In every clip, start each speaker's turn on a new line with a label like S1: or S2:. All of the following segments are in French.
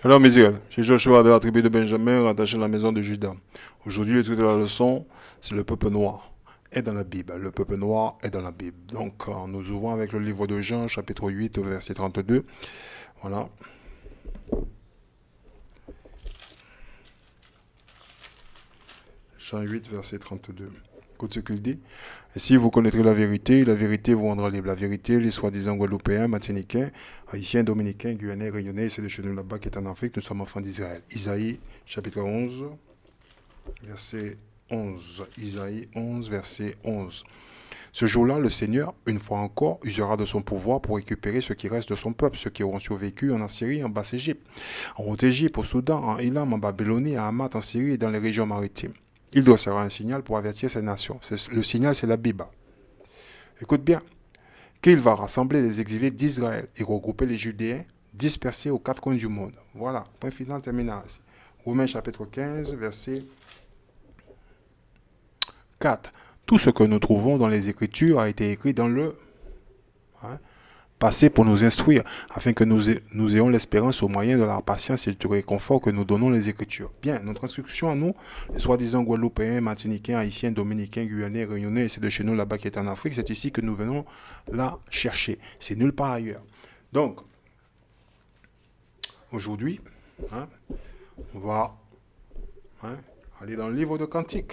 S1: Shalom Israël, c'est Joshua de la tribu de Benjamin, rattaché à la maison de Juda. Aujourd'hui, le titre de la leçon, c'est le peuple noir est dans la Bible. Le peuple noir est dans la Bible. Donc, nous ouvrons avec le livre de Jean, chapitre 8, au verset 32. Voilà. Jean 8, verset 32. Écoute ce qu'il dit. Et si vous connaîtrez la vérité vous rendra libre. La vérité, les soi-disant Guadeloupéens, Martiniquais, Haïtiens, Dominicains, Guyanais, Réunionnais, c'est de chez nous là-bas qui est en Afrique, nous sommes enfants d'Israël. Isaïe, chapitre 11, verset 11. Isaïe 11, verset 11. Ce jour-là, le Seigneur, une fois encore, usera de son pouvoir pour récupérer ce qui reste de son peuple, ceux qui auront survécu en Assyrie, en Basse-Égypte, en Haute-Égypte, au Soudan, en Élam, en Babylonie, à Hamath, en Syrie et dans les régions maritimes. Il dressera un signal pour avertir ces nations. Le signal, c'est la Bible. Écoute bien, qu'il va rassembler les exilés d'Israël et regrouper les Judéens dispersés aux quatre coins du monde. Voilà, point final terminé. Romains chapitre 15, verset 4. Tout ce que nous trouvons dans les Écritures a été écrit dans le passé pour nous instruire, afin que nous ayons l'espérance au moyen de la patience et du réconfort que nous donnons les Écritures. Bien, notre instruction à nous, les soi-disant Guadeloupéens, Martiniquais, Haïtiens, Dominicains, Guyanais, Réunionnais, c'est de chez nous là-bas qui est en Afrique, c'est ici que nous venons la chercher. C'est nulle part ailleurs. Donc, aujourd'hui, on va aller dans le livre de Cantique,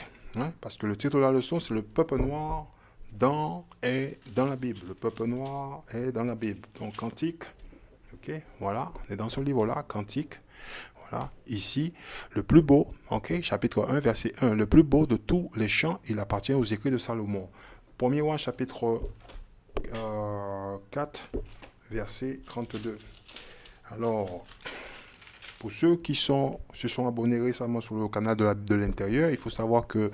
S1: parce que le titre de la leçon, c'est le peuple noir est dans la Bible. Le peuple noir est dans la Bible. Donc, Cantique, ok, voilà, on est dans ce livre-là, Cantique. Voilà, ici, le plus beau, ok, chapitre 1, verset 1, le plus beau de tous les chants, il appartient aux écrits de Salomon. Premier roi, chapitre 4, verset 32. Alors, pour ceux qui se sont abonnés récemment sur le canal de l'intérieur, il faut savoir que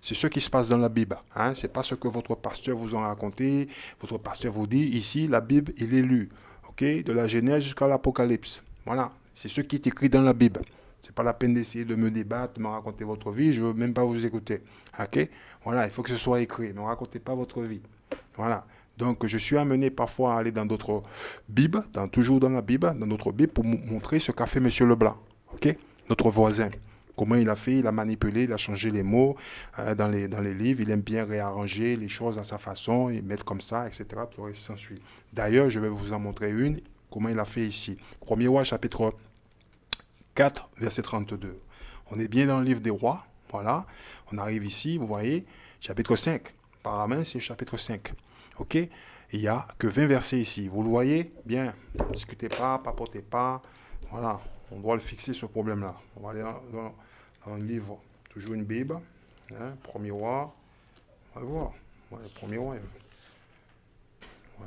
S1: c'est ce qui se passe dans la Bible. Ce n'est pas ce que votre pasteur vous a raconté. Votre pasteur vous dit, ici, la Bible, il est lu. Okay, de la Genèse jusqu'à l'Apocalypse. Voilà, c'est ce qui est écrit dans la Bible. Ce n'est pas la peine d'essayer de me débattre, de me raconter votre vie. Je ne veux même pas vous écouter. Ok, voilà, il faut que ce soit écrit. Ne racontez pas votre vie. Voilà. Donc, je suis amené parfois à aller dans d'autres Bibles, toujours dans la Bible, dans notre Bible, pour montrer ce qu'a fait Monsieur Leblanc, ok, notre voisin. Comment il a fait, il a manipulé, il a changé les mots dans les livres, il aime bien réarranger les choses à sa façon, et mettre comme ça, etc. Tout s'ensuit. D'ailleurs, je vais vous en montrer une, comment il a fait ici. Premier roi, chapitre 4, verset 32. On est bien dans le livre des rois, voilà. On arrive ici, vous voyez, chapitre 5. Apparemment, c'est chapitre 5. Ok, il n'y a que 20 versets ici. Vous le voyez bien. Ne discutez pas, papotez pas. Voilà, on doit le fixer ce problème-là. On va aller dans le livre, toujours une Bible. Premier roi. On va voir. Ouais, premier roi.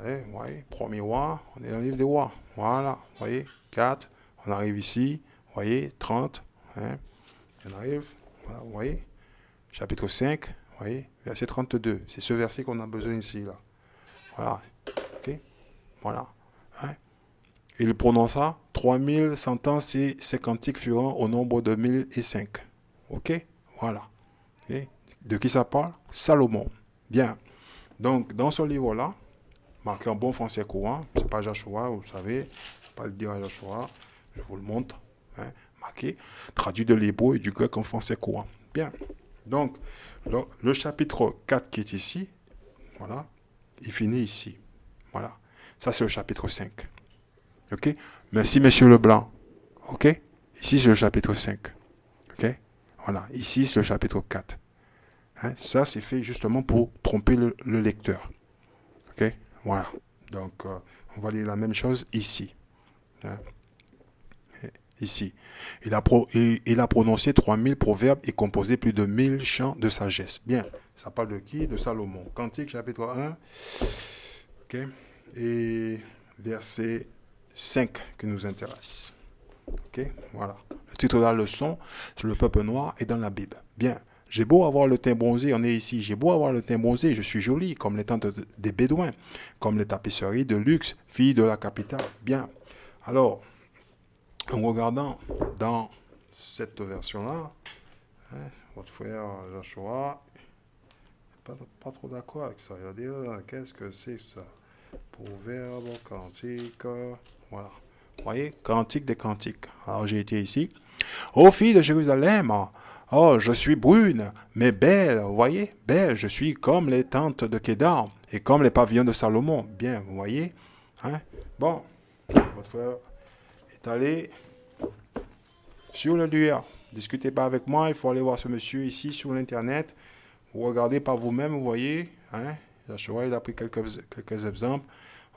S1: Ouais, premier roi. On est dans le livre des rois. Voilà, vous voyez, 4. On arrive ici. Vous voyez, 30. On arrive. Voilà, vous voyez, chapitre 5. Vous voyez, verset 32. C'est ce verset qu'on a besoin ici, là. Voilà. Ok. Voilà. Il prononça 3000 sentences et ses cantiques furent au nombre de 1005. Ok. Voilà. Okay. De qui ça parle? Salomon. Bien. Donc, dans ce livre-là, marqué en bon français courant, c'est pas Joshua, vous savez, je ne vais pas le dire à Joshua, je vous le montre. Marqué, traduit de l'hébreu et du grec en français courant. Bien. Donc, le chapitre 4 qui est ici, voilà, il finit ici. Voilà. Ça, c'est le chapitre 5. Ok? Merci, monsieur Leblanc. Ok? Ici, c'est le chapitre 5. Ok? Voilà. Ici, c'est le chapitre 4. Ça, c'est fait justement pour tromper le lecteur. Ok? Voilà. Donc, on va lire la même chose ici. Ici. Il a prononcé 3000 proverbes et composé plus de 1000 chants de sagesse. Bien. Ça parle de qui? De Salomon. Cantique, chapitre 1. Ok? Et verset 5 qui nous intéresse. Ok, voilà. Le titre de la leçon, c'est le peuple noir est dans la Bible. Bien. J'ai beau avoir le teint bronzé, on est ici. J'ai beau avoir le teint bronzé, je suis jolie, comme les tentes des Bédouins, comme les tapisseries de luxe, fille de la capitale. Bien. Alors, en regardant dans cette version-là, votre frère Joshua n'est pas trop d'accord avec ça. Il va dire, qu'est-ce que c'est ça? Proverbe, cantique, voilà. Vous voyez, cantique des cantiques. Alors j'ai été ici. Ô fille de Jérusalem, oh, je suis brune, mais belle. Vous voyez, belle. Je suis comme les tentes de Kédar et comme les pavillons de Salomon. Bien, vous voyez. Hein? Bon, votre frère est allé sur le dur. Discutez pas avec moi, il faut aller voir ce monsieur ici sur l'internet. Vous regardez par vous-même, vous voyez. Hein? Il a pris quelques exemples.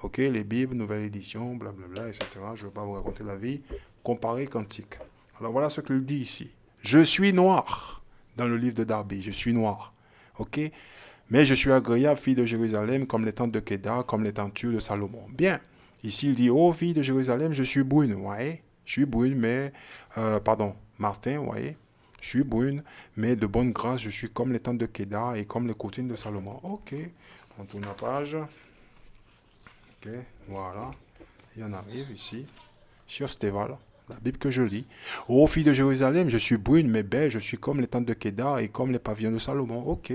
S1: Ok, les Bibles, nouvelle édition, blablabla, etc. Je ne veux pas vous raconter la vie. Comparez cantique. Alors voilà ce qu'il dit ici. Je suis noir. Dans le livre de Darby, je suis noir. Ok? Mais je suis agréable, fille de Jérusalem, comme les tentes de Kédar, comme les tentures de Salomon. Bien. Ici, il dit, oh, fille de Jérusalem, je suis brune. Vous voyez? Je suis brune, mais... pardon, Martin, vous voyez? Je suis brune, mais de bonne grâce, je suis comme les tentes de Kédar et comme les courtines de Salomon. Ok. On tourne la page. Ok, voilà. Il en arrive ici, sur Stéval, la Bible que je lis. Ô fille de Jérusalem, je suis brune mais belle, je suis comme les tentes de Kédar et comme les pavillons de Salomon. Ok.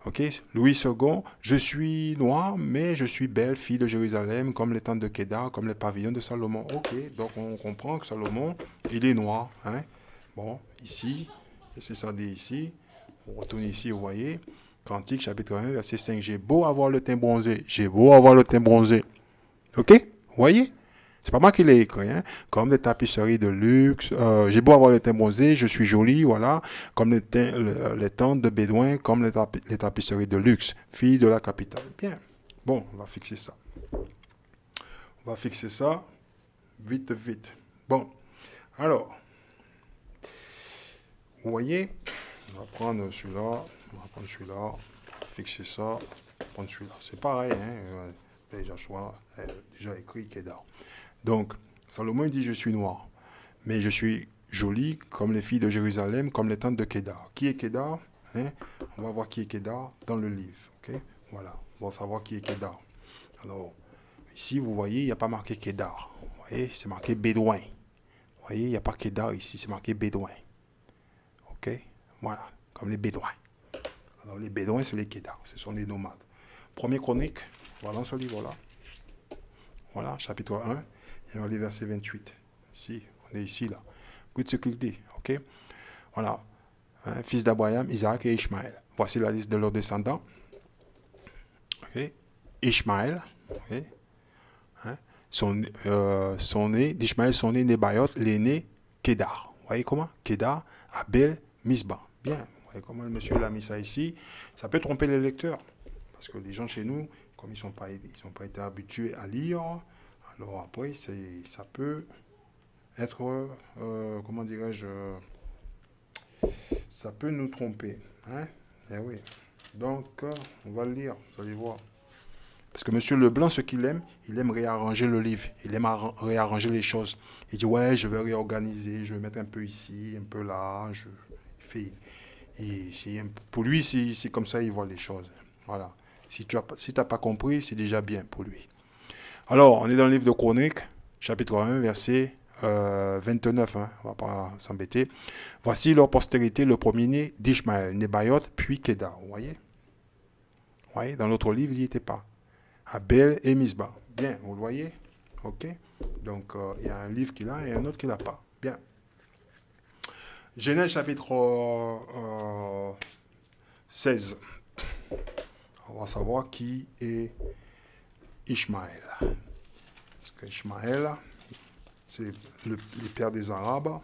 S1: Ok, Louis II, je suis noir mais je suis belle, fille de Jérusalem, comme les tentes de Kédar, comme les pavillons de Salomon. Ok, donc on comprend que Salomon, il est noir. Hein? Bon, ici, c'est ça dit ici. On retourne ici, vous voyez. Cantique, chapitre 1, verset 5. J'ai beau avoir le teint bronzé. J'ai beau avoir le teint bronzé. Ok? Vous voyez? C'est pas moi qui l'ai écrit, hein? Comme des tapisseries de luxe. J'ai beau avoir le teint bronzé, je suis jolie, voilà. Comme les tentes de Bédouin, comme les tapisseries de luxe. Fille de la capitale. Bien. Bon, on va fixer ça. On va fixer ça. Vite, vite. Bon. Alors. Vous voyez? On va prendre celui-là. On va prendre celui-là. Fixer ça. On va prendre celui-là. C'est pareil, hein? Déjà écrit Kédar. Donc, Salomon dit, je suis noir, mais je suis jolie comme les filles de Jérusalem, comme les tentes de Kédar. Qui est Kédar? Hein? On va voir qui est Kédar dans le livre. Okay? Voilà, on va savoir qui est Kédar. Alors, ici, vous voyez, il n'y a pas marqué Kédar. Vous voyez, c'est marqué Bédouin. Vous voyez, il n'y a pas Kédar ici, c'est marqué Bédouin. Ok? Voilà, comme les Bédouins. Alors, les Bédouins, c'est les Kédars, ce sont les nomades. Premier Chronique, voilà ce livre-là. Voilà, chapitre 1, et on va lire verset 28. Ici, on est ici, là. Écoute ce qu'il dit, ok? Voilà. Hein, fils d'Abraham, Isaac et Ishmaël. Voici la liste de leurs descendants. Ok? Ishmaël, ok? Hein, son né, d'Ishmaël, son né Nébaïot, l'aîné Kédar. Vous voyez comment? Kédar, Abel, Misba. Bien. Vous voyez comment le monsieur l'a mis ça ici? Ça peut tromper les lecteurs. Parce que les gens chez nous, comme ils n'ont pas été habitués à lire, alors après, ça peut être, comment dirais-je, ça peut nous tromper. Hein? Eh oui. Donc, on va le lire, vous allez voir. Parce que Monsieur Leblanc, ce qu'il aime, il aime réarranger le livre, il aime réarranger les choses. Il dit, ouais, je vais réorganiser, je vais mettre un peu ici, un peu là, pour lui, c'est comme ça il voit les choses. Voilà. Si tu n'as pas compris, c'est déjà bien pour lui. Alors, on est dans le livre de Chroniques, chapitre 1, verset 29. Hein, on ne va pas s'embêter. Voici leur postérité, le premier-né d'Ishmaël, Nébaïot, puis Kédar. Vous voyez? Vous voyez? Dans l'autre livre, il n'y était pas. Abel et Misba. Bien, vous le voyez? Ok? Donc, il y a un livre qu'il a et un autre qu'il n'a pas. Bien. Genèse chapitre 16. On va savoir qui est Ishmaël. Parce que Ishmaël, c'est le père des Arabes.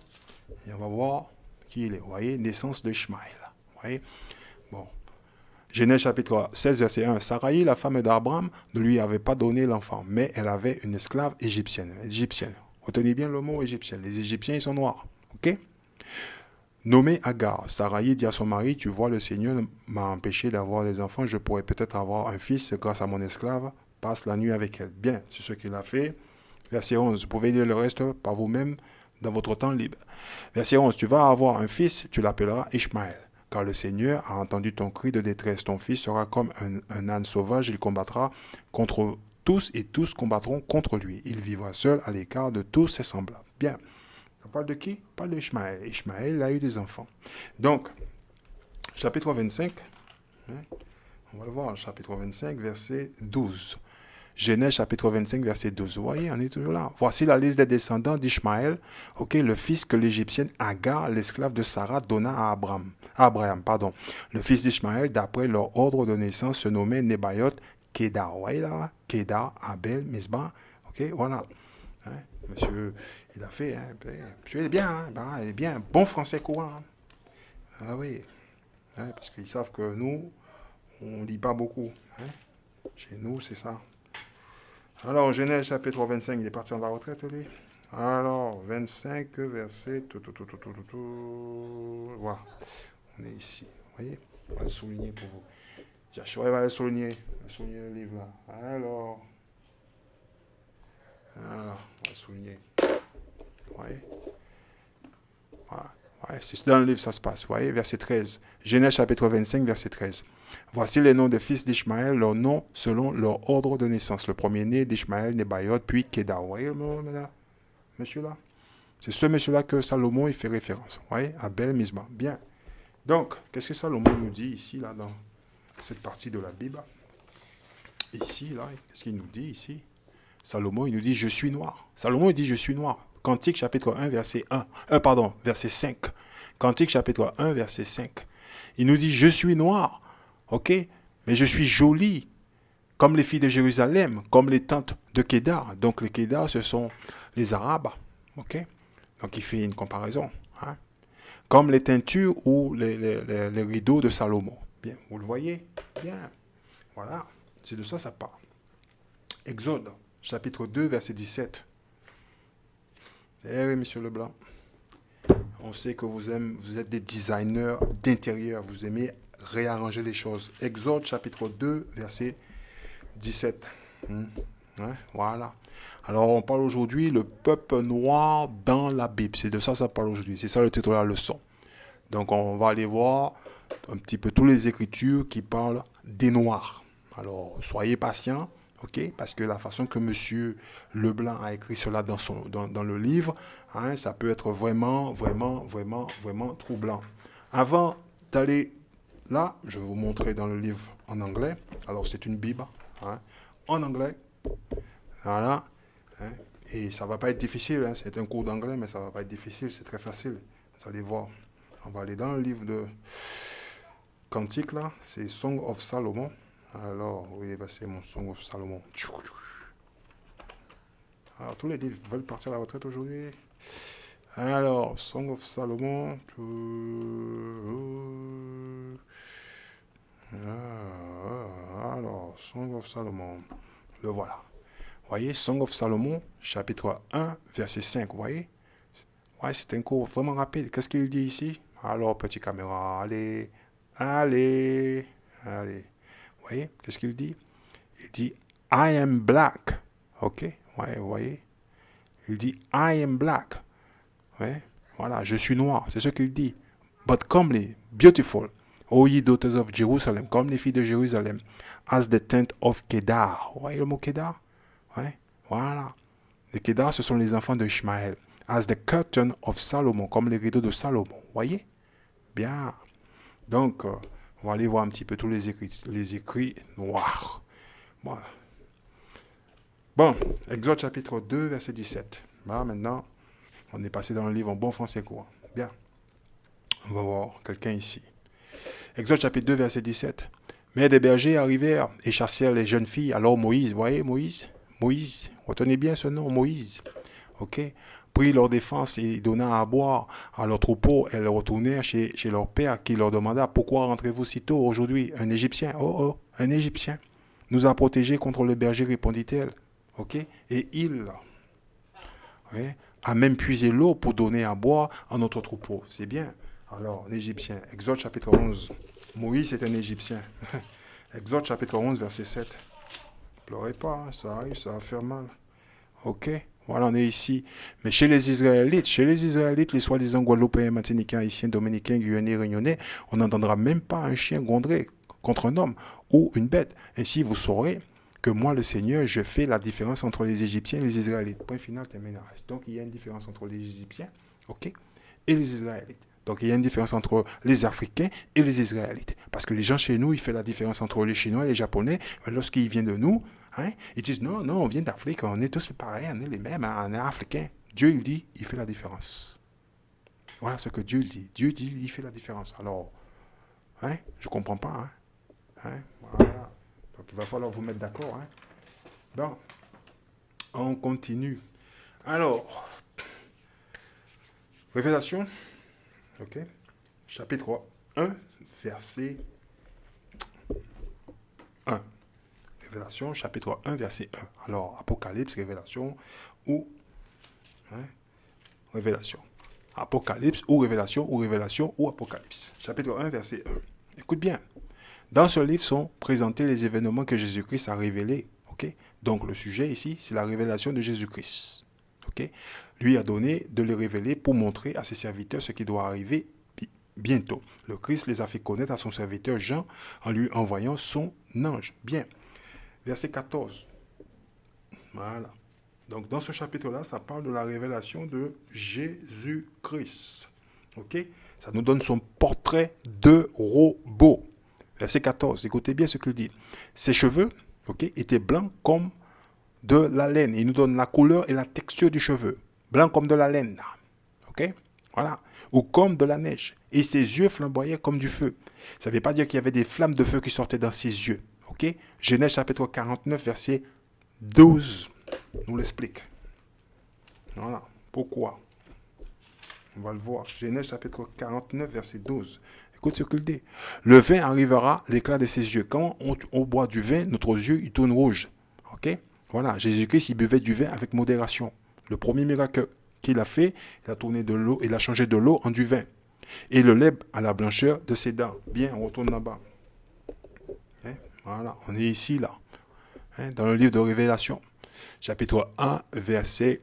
S1: Et on va voir qui il est. Vous voyez, naissance de Ishmaël. Vous voyez? Bon. Genèse chapitre 16, verset 1. Sarai, la femme d'Abraham, ne lui avait pas donné l'enfant, mais elle avait une esclave égyptienne. Retenez bien le mot égyptienne. Les Égyptiens, ils sont noirs. Ok? Nommé Agar, Sarai dit à son mari, tu vois, le Seigneur m'a empêché d'avoir des enfants, je pourrais peut-être avoir un fils grâce à mon esclave, passe la nuit avec elle. Bien, c'est ce qu'il a fait. Verset 11, vous pouvez lire le reste par vous-même dans votre temps libre. Verset 11, tu vas avoir un fils, tu l'appelleras Ishmaël, car le Seigneur a entendu ton cri de détresse. Ton fils sera comme un âne sauvage, il combattra contre tous et tous combattront contre lui. Il vivra seul à l'écart de tous ses semblables. Bien. Ça parle de qui? On parle d'Ishmaël. Ishmaël a eu des enfants. Donc, chapitre 25, hein, on va le voir, chapitre 25, verset 12. Genèse chapitre 25, verset 12. Vous voyez, on est toujours là. Voici la liste des descendants d'Ishmaël, ok, le fils que l'Égyptienne Agar, l'esclave de Sarah, donna à Abraham. Le fils d'Ishmaël, d'après leur ordre de naissance, se nommait Nebaïot, Kédar. Vous voyez là, Kédar, Abel, Misba. Ok, voilà. Hein, monsieur, il a fait. Hein, monsieur, il est bien. Hein, il est bien. Bon français courant. Hein. Ah oui. Hein, parce qu'ils savent que nous, on ne lit pas beaucoup. Hein. Chez nous, c'est ça. Alors, Genèse chapitre 25, il est parti en la retraite, lui. Alors, 25, verset... Voilà. On est ici. Vous voyez? On va le souligner pour vous. Joshua va le souligner. On va souligner le livre là. Alors, on va le souligner. Vous voyez? Voilà. Ouais, c'est dans le livre ça se passe. Vous voyez, verset 13. Genèse chapitre 25, verset 13. Voici les noms des fils d'Ishmaël, leurs noms selon leur ordre de naissance. Le premier-né d'Ishmaël, Nebaïot, puis Kédar. Vous voyez le monsieur là? C'est ce monsieur-là que Salomon il fait référence. Vous voyez? Abel, Misba. Bien. Donc, qu'est-ce que Salomon nous dit ici, là, dans cette partie de la Bible? Ici, là, qu'est-ce qu'il nous dit ici? Salomon, il nous dit, je suis noir. Salomon, il dit, je suis noir. Cantique chapitre 1, verset 1. Verset 5. Cantique chapitre 1, verset 5. Il nous dit, je suis noir. Ok? Mais je suis joli. Comme les filles de Jérusalem, comme les tentes de Kédar. Donc les Kédar, ce sont les Arabes. Ok? Donc il fait une comparaison. Hein? Comme les teintures ou les rideaux de Salomon. Bien, vous le voyez? Bien. Voilà. C'est de ça parle. Exode, chapitre 2, verset 17. Eh oui, monsieur Leblanc. On sait que vous êtes des designers d'intérieur. Vous aimez réarranger les choses. Exode, chapitre 2, verset 17. Ouais, voilà. Alors, on parle aujourd'hui le peuple noir dans la Bible. C'est de ça parle aujourd'hui. C'est ça le titre de la leçon. Donc, on va aller voir un petit peu toutes les écritures qui parlent des noirs. Alors, soyez patients. Ok, parce que la façon que monsieur Leblanc a écrit cela dans le livre, hein, ça peut être vraiment troublant. Avant d'aller là, je vais vous montrer dans le livre en anglais. Alors, c'est une Bible hein, en anglais. Voilà. Hein, et ça ne va pas être difficile. Hein, c'est un cours d'anglais, mais ça ne va pas être difficile. C'est très facile. Vous allez voir. On va aller dans le livre de Cantique, là. C'est Song of Solomon. Alors, oui, bah c'est mon Song of Solomon. Alors, tous les livres veulent partir à la retraite aujourd'hui. Alors, Song of Solomon. Alors, Song of Solomon. Le voilà. Vous voyez, Song of Solomon, chapitre 1, verset 5. Vous voyez? Ouais, c'est un cours vraiment rapide. Qu'est-ce qu'il dit ici? Alors, petit caméra, allez. Vous voyez, qu'est-ce qu'il dit? Il dit, I am black. Ok, ouais, vous voyez? Il dit, I am black. Ouais, voilà, je suis noir. C'est ce qu'il dit. But comely, beautiful, O ye daughters of Jerusalem, comme les filles de Jérusalem, as the tent of Kedar. Vous voyez le mot Kedar? Ouais, voilà. Les Kedar, ce sont les enfants de Ishmaël. As the curtain of Salomon, comme les rideaux de Salomon. Vous voyez? Bien. Donc, on va aller voir un petit peu tous les écrits noirs. Voilà. Bon, Exode chapitre 2, verset 17. Voilà, maintenant, on est passé dans le livre en bon français courant. Bien. On va voir quelqu'un ici. Exode chapitre 2, verset 17. Mais des bergers arrivèrent et chassèrent les jeunes filles. Alors Moïse, vous voyez Moïse, retenez bien ce nom, Moïse. Ok, prit leur défense et donna à boire à leur troupeau. Elles retournèrent chez leur père qui leur demanda, pourquoi rentrez-vous si tôt aujourd'hui? Un Égyptien, un Égyptien nous a protégés contre le berger, répondit-elle. Ok, et il a même puisé l'eau pour donner à boire à notre troupeau. C'est bien. Alors, l'Égyptien, Exode chapitre 11. Moïse est un Égyptien. Exode chapitre 11, verset 7. Pleurez pas, hein, ça arrive, ça va faire mal. Ok, voilà, on est ici. Mais chez les Israélites, les soi-disant Guadeloupéens, Martiniquais, Haïtiens, Dominicains, Guyanais, Réunionnais, on n'entendra même pas un chien gronder contre un homme ou une bête. Ainsi, vous saurez que moi, le Seigneur, je fais la différence entre les Égyptiens et les Israélites. Point final, terminé. Donc, il y a une différence entre les Égyptiens, ok, et les Israélites. Donc il y a une différence entre les Africains et les Israélites. Parce que les gens chez nous, ils font la différence entre les Chinois et les Japonais. Mais lorsqu'ils viennent de nous, hein, ils disent non, non, on vient d'Afrique, on est tous pareils, on est les mêmes, hein, on est africains. Dieu, il dit, il fait la différence. Voilà ce que Dieu dit. Dieu dit, il fait la différence. Alors, hein, je ne comprends pas. Hein, hein, voilà. Donc il va falloir vous mettre d'accord. Hein. Bon, on continue. Alors, Révélation, ok, chapitre 1, verset 1. Révélation, chapitre 1, verset 1. Alors, Apocalypse, Révélation ou hein, Révélation. Apocalypse ou Révélation ou Apocalypse. Chapitre 1, verset 1. Écoute bien. Dans ce livre sont présentés les événements que Jésus-Christ a révélés. Okay? Donc le sujet ici, c'est la révélation de Jésus-Christ. Okay? Lui a donné de les révéler pour montrer à ses serviteurs ce qui doit arriver bientôt. Le Christ les a fait connaître à son serviteur Jean en lui envoyant son ange. Bien. Verset 14. Voilà. Donc dans ce chapitre-là, ça parle de la révélation de Jésus-Christ. Ok? Ça nous donne son portrait de robot. Verset 14, écoutez bien ce qu'il dit. Ses cheveux étaient blancs comme de la laine. Il nous donne la couleur et la texture du cheveu. Blanc comme de la laine. Ok? Voilà. Ou comme de la neige. Et ses yeux flamboyaient comme du feu. Ça ne veut pas dire qu'il y avait des flammes de feu qui sortaient dans ses yeux. Ok? Genèse chapitre 49, verset 12 nous l'explique. Voilà. Pourquoi? On va le voir. Genèse chapitre 49, verset 12. Écoute ce qu'il dit. Le vin arrivera l'éclat de ses yeux. Quand on boit du vin, notre yeux, il tourne rouge. Ok? Voilà. Jésus-Christ, il buvait du vin avec modération. Le premier miracle qu'il a fait, il a tourné de l'eau, il a changé de l'eau en du vin. Et le lait à la blancheur de ses dents. Bien, on retourne là-bas. Hein? Voilà. On est ici, là. Hein? Dans le livre de Révélation. Chapitre 1, verset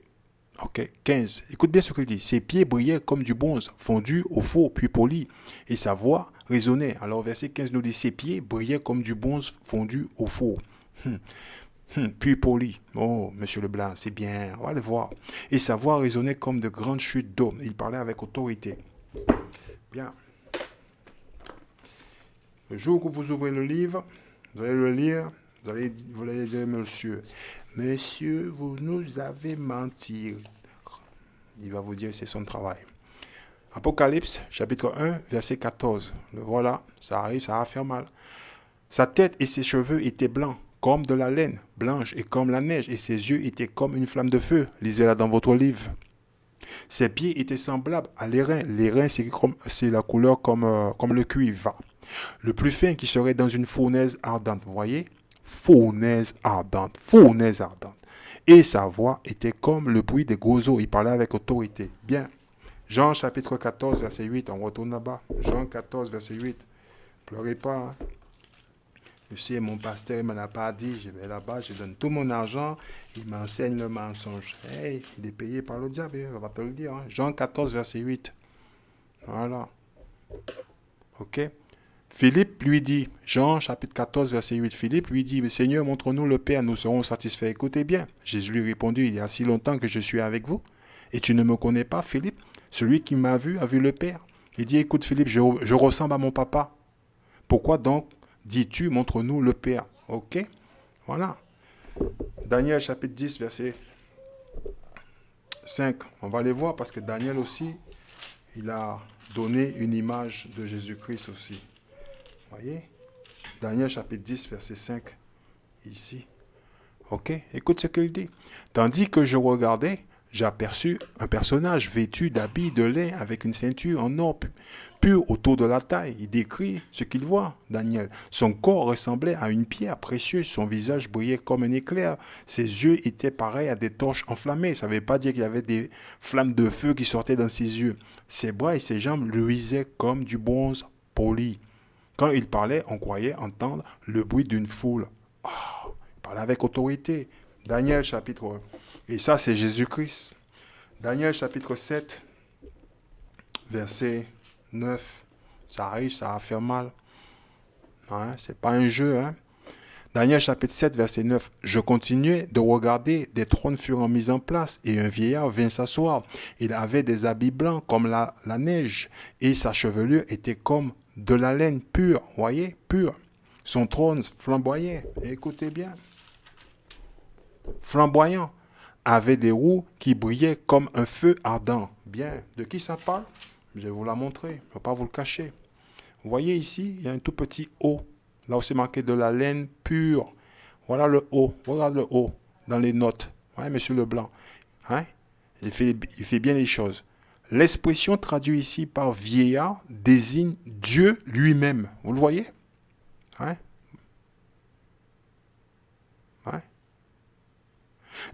S1: 15. Écoute bien ce qu'il dit. Ses pieds brillaient comme du bronze, fondu au four, puis poli, et sa voix résonnait. Alors, verset 15 nous dit, ses pieds brillaient comme du bronze fondu au four, puis poli. Oh, monsieur Leblanc, c'est bien, on va le voir. Et sa voix résonnait comme de grandes chutes d'eau. Il parlait avec autorité. Bien. Le jour où vous ouvrez le livre, vous allez le lire, vous allez dire, monsieur, vous nous avez menti. Il va vous dire, c'est son travail. Apocalypse, chapitre 1, verset 14. Le voilà, ça arrive, ça va faire mal. Sa tête et ses cheveux étaient blancs, comme de la laine, blanche et comme la neige, et ses yeux étaient comme une flamme de feu. Lisez-la dans votre livre. Ses pieds étaient semblables à l'airain. L'airain, c'est la couleur comme le cuivre. Le plus fin qui serait dans une fournaise ardente. Vous voyez? Fournaise ardente. Fournaise ardente. Et sa voix était comme le bruit des gros eaux. Il parlait avec autorité. Bien. Jean chapitre 14, verset 8. On retourne là-bas. Jean 14, verset 8. Pleurez pas. Hein. Je sais, mon pasteur ne me l'a pas dit. Je vais là-bas, je donne tout mon argent. Il m'enseigne le mensonge. Hey, il est payé par le diable. On va te le dire. Hein. Jean 14, verset 8. Voilà. Ok. Philippe lui dit, Jean chapitre 14, verset 8, Philippe lui dit, Seigneur, montre-nous le Père, nous serons satisfaits. Écoutez bien, Jésus lui répondit, il y a si longtemps que je suis avec vous, et tu ne me connais pas, Philippe? Celui qui m'a vu a vu le Père. Il dit, écoute Philippe, je ressemble à mon papa. Pourquoi donc dis-tu, montre-nous le Père? Ok, voilà. Daniel chapitre 10, verset 5. On va aller voir parce que Daniel aussi, il a donné une image de Jésus-Christ aussi. Voyez? Daniel chapitre 10, verset 5, ici. Ok? Écoute ce qu'il dit. Tandis que je regardais, j'ai aperçu un personnage vêtu d'habits de lin avec une ceinture en or pur autour de la taille. Il décrit ce qu'il voit, Daniel. Son corps ressemblait à une pierre précieuse, son visage brillait comme un éclair, ses yeux étaient pareils à des torches enflammées. Ça ne veut pas dire qu'il y avait des flammes de feu qui sortaient dans ses yeux. Ses bras et ses jambes luisaient comme du bronze poli. Quand il parlait, on croyait entendre le bruit d'une foule. Oh, il parlait avec autorité. Daniel chapitre... Et ça, c'est Jésus-Christ. Daniel chapitre 7, verset 9. Ça arrive, ça va faire mal. Hein? C'est pas un jeu. Hein? Daniel chapitre 7, verset 9. Je continuais de regarder, des trônes furent mis en place, et un vieillard vint s'asseoir. Il avait des habits blancs comme la neige, et sa chevelure était comme de la laine pure, voyez, pure. Son trône flamboyait, écoutez bien, flamboyant, avait des roues qui brillaient comme un feu ardent. Bien, de qui ça parle? Je vais vous la montrer, je ne vais pas vous le cacher. Vous voyez ici, il y a un tout petit O. Là où c'est marqué de la laine pure. Voilà le O. Regarde le O dans les notes. Ouais, monsieur Leblanc. Hein? Il fait bien les choses. L'expression traduite ici par vieillard désigne Dieu lui-même. Vous le voyez? Hein? Ouais.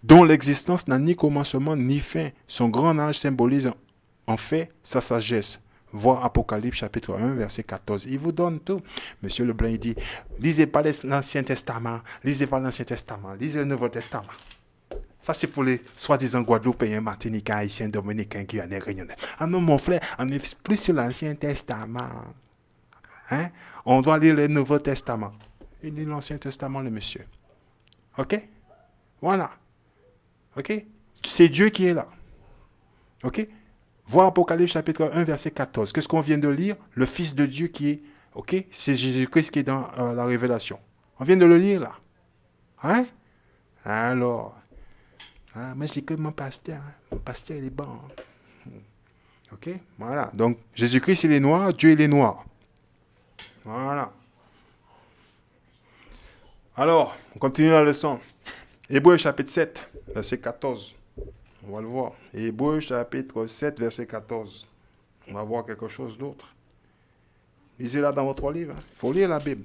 S1: Dont l'existence n'a ni commencement ni fin. Son grand âge symbolise en fait sa sagesse. Voir Apocalypse chapitre 1, verset 14. Il vous donne tout. Monsieur Leblanc, il dit, lisez pas l'Ancien Testament, lisez pas l'Ancien Testament, lisez le Nouveau Testament. Ça, c'est pour les soi-disant Guadeloupéens, Martiniquais, Haïtiens, Dominicains, Guyanais, Réunionnais. Ah non, mon frère, on est plus sur l'Ancien Testament. Hein? On doit lire le Nouveau Testament. Il lit l'Ancien Testament, le monsieur. OK? Voilà. OK? C'est Dieu qui est là. OK? Voir Apocalypse chapitre 1, verset 14. Qu'est-ce qu'on vient de lire? Le Fils de Dieu qui est, ok? C'est Jésus-Christ qui est dans la Révélation. On vient de le lire là. Hein? Alors, mais c'est que mon pasteur. Hein? Mon pasteur, il est bon. Ok? Voilà. Donc, Jésus-Christ, il est noir. Dieu, il est noir. Voilà. Alors, on continue la leçon. Hébreux chapitre 7, verset 14. On va le voir. Hébreux chapitre 7, verset 14. On va voir quelque chose d'autre. Lisez-la dans votre livre. Il faut lire la Bible.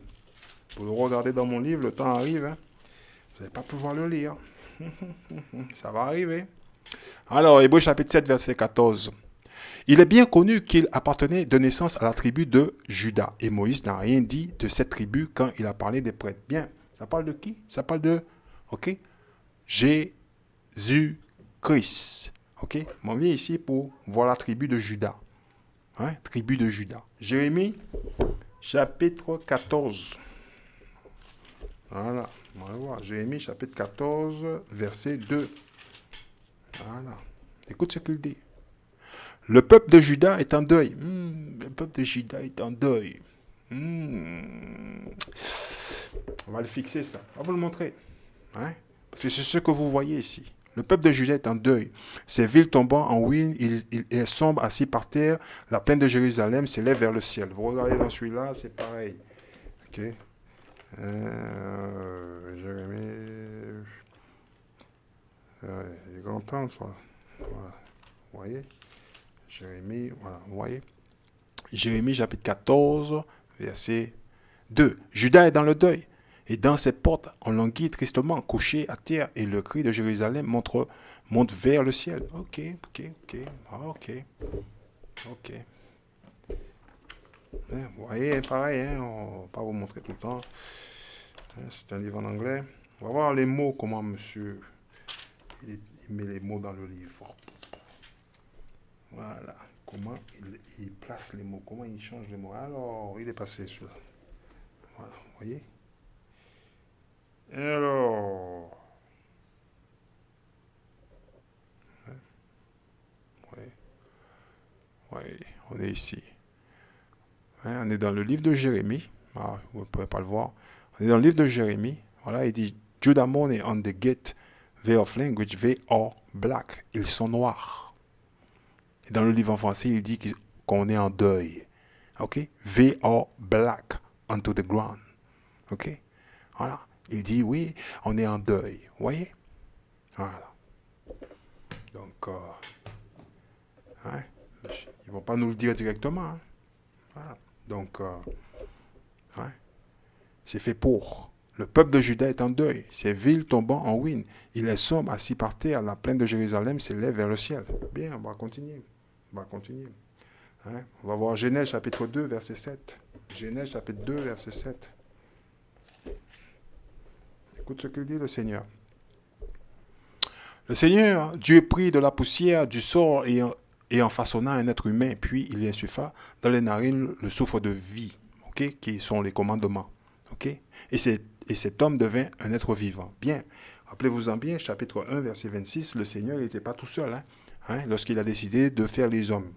S1: Pour le regarder dans mon livre, le temps arrive. Vous n'allez pas pouvoir le lire. Ça va arriver. Alors, Hébreux chapitre 7, verset 14. Il est bien connu qu'il appartenait de naissance à la tribu de Juda. Et Moïse n'a rien dit de cette tribu quand il a parlé des prêtres. Bien, ça parle de qui? Ça parle de, ok, Jésus-Christ. Ok, on vient ici pour voir la tribu de Juda. Hein? Tribu de Juda. Jérémie, chapitre 14. Voilà, on va voir. Jérémie, chapitre 14, verset 2. Voilà. Écoute ce qu'il dit. Le peuple de Juda est en deuil. Le peuple de Juda est en deuil. On va le fixer, ça. On va vous le montrer. Hein? Parce que c'est ce que vous voyez ici. Le peuple de Juda est en deuil. Ses villes tombant en ruine, il est sombre, assis par terre. La plaine de Jérusalem s'élève vers le ciel. Vous regardez dans celui-là, c'est pareil. Ok. Jérémie. Il est grand temps, ça. Voilà. Vous voyez? Jérémie, voilà. Vous voyez? Jérémie, chapitre 14, verset 2. Juda est dans le deuil. Et dans ses portes, on languit tristement, couché à terre, et le cri de Jérusalem monte vers le ciel. Ok. Vous voyez, pareil, hein, on ne va pas vous montrer tout le temps. C'est un livre en anglais. On va voir les mots, comment monsieur il met les mots dans le livre. Voilà, comment il place les mots, comment il change les mots. Alors, il est passé sur là. Voilà, vous voyez. Alors, ouais, on est ici. Hein, on est dans le livre de Jérémie. Ah, vous ne pouvez pas le voir. On est dans le livre de Jérémie. Voilà, il dit Judamon est on the gate, they of language, they are black. Ils sont noirs. Et dans le livre en français, il dit qu'on est en deuil. Ok? They are black onto the ground. Ok? Voilà. Il dit oui, on est en deuil. Vous voyez? Voilà. Donc, hein? Ils ne vont pas nous le dire directement. Hein? Voilà. Donc, hein? C'est fait pour. Le peuple de Juda est en deuil. Ses villes tombant en ruine. Il est sombre, assis par terre. La plaine de Jérusalem s'élève vers le ciel. Bien, on va continuer. Hein? On va voir Genèse chapitre 2, verset 7. Genèse chapitre 2, verset 7. Écoute ce qu'il dit le Seigneur. Le Seigneur, Dieu prit de la poussière du sol et en façonnant un être humain, puis il insuffla dans les narines le souffle de vie, okay, qui sont les commandements. Okay? Et et cet homme devint un être vivant. Bien, rappelez-vous-en bien, chapitre 1, verset 26, le Seigneur n'était pas tout seul, lorsqu'il a décidé de faire les hommes.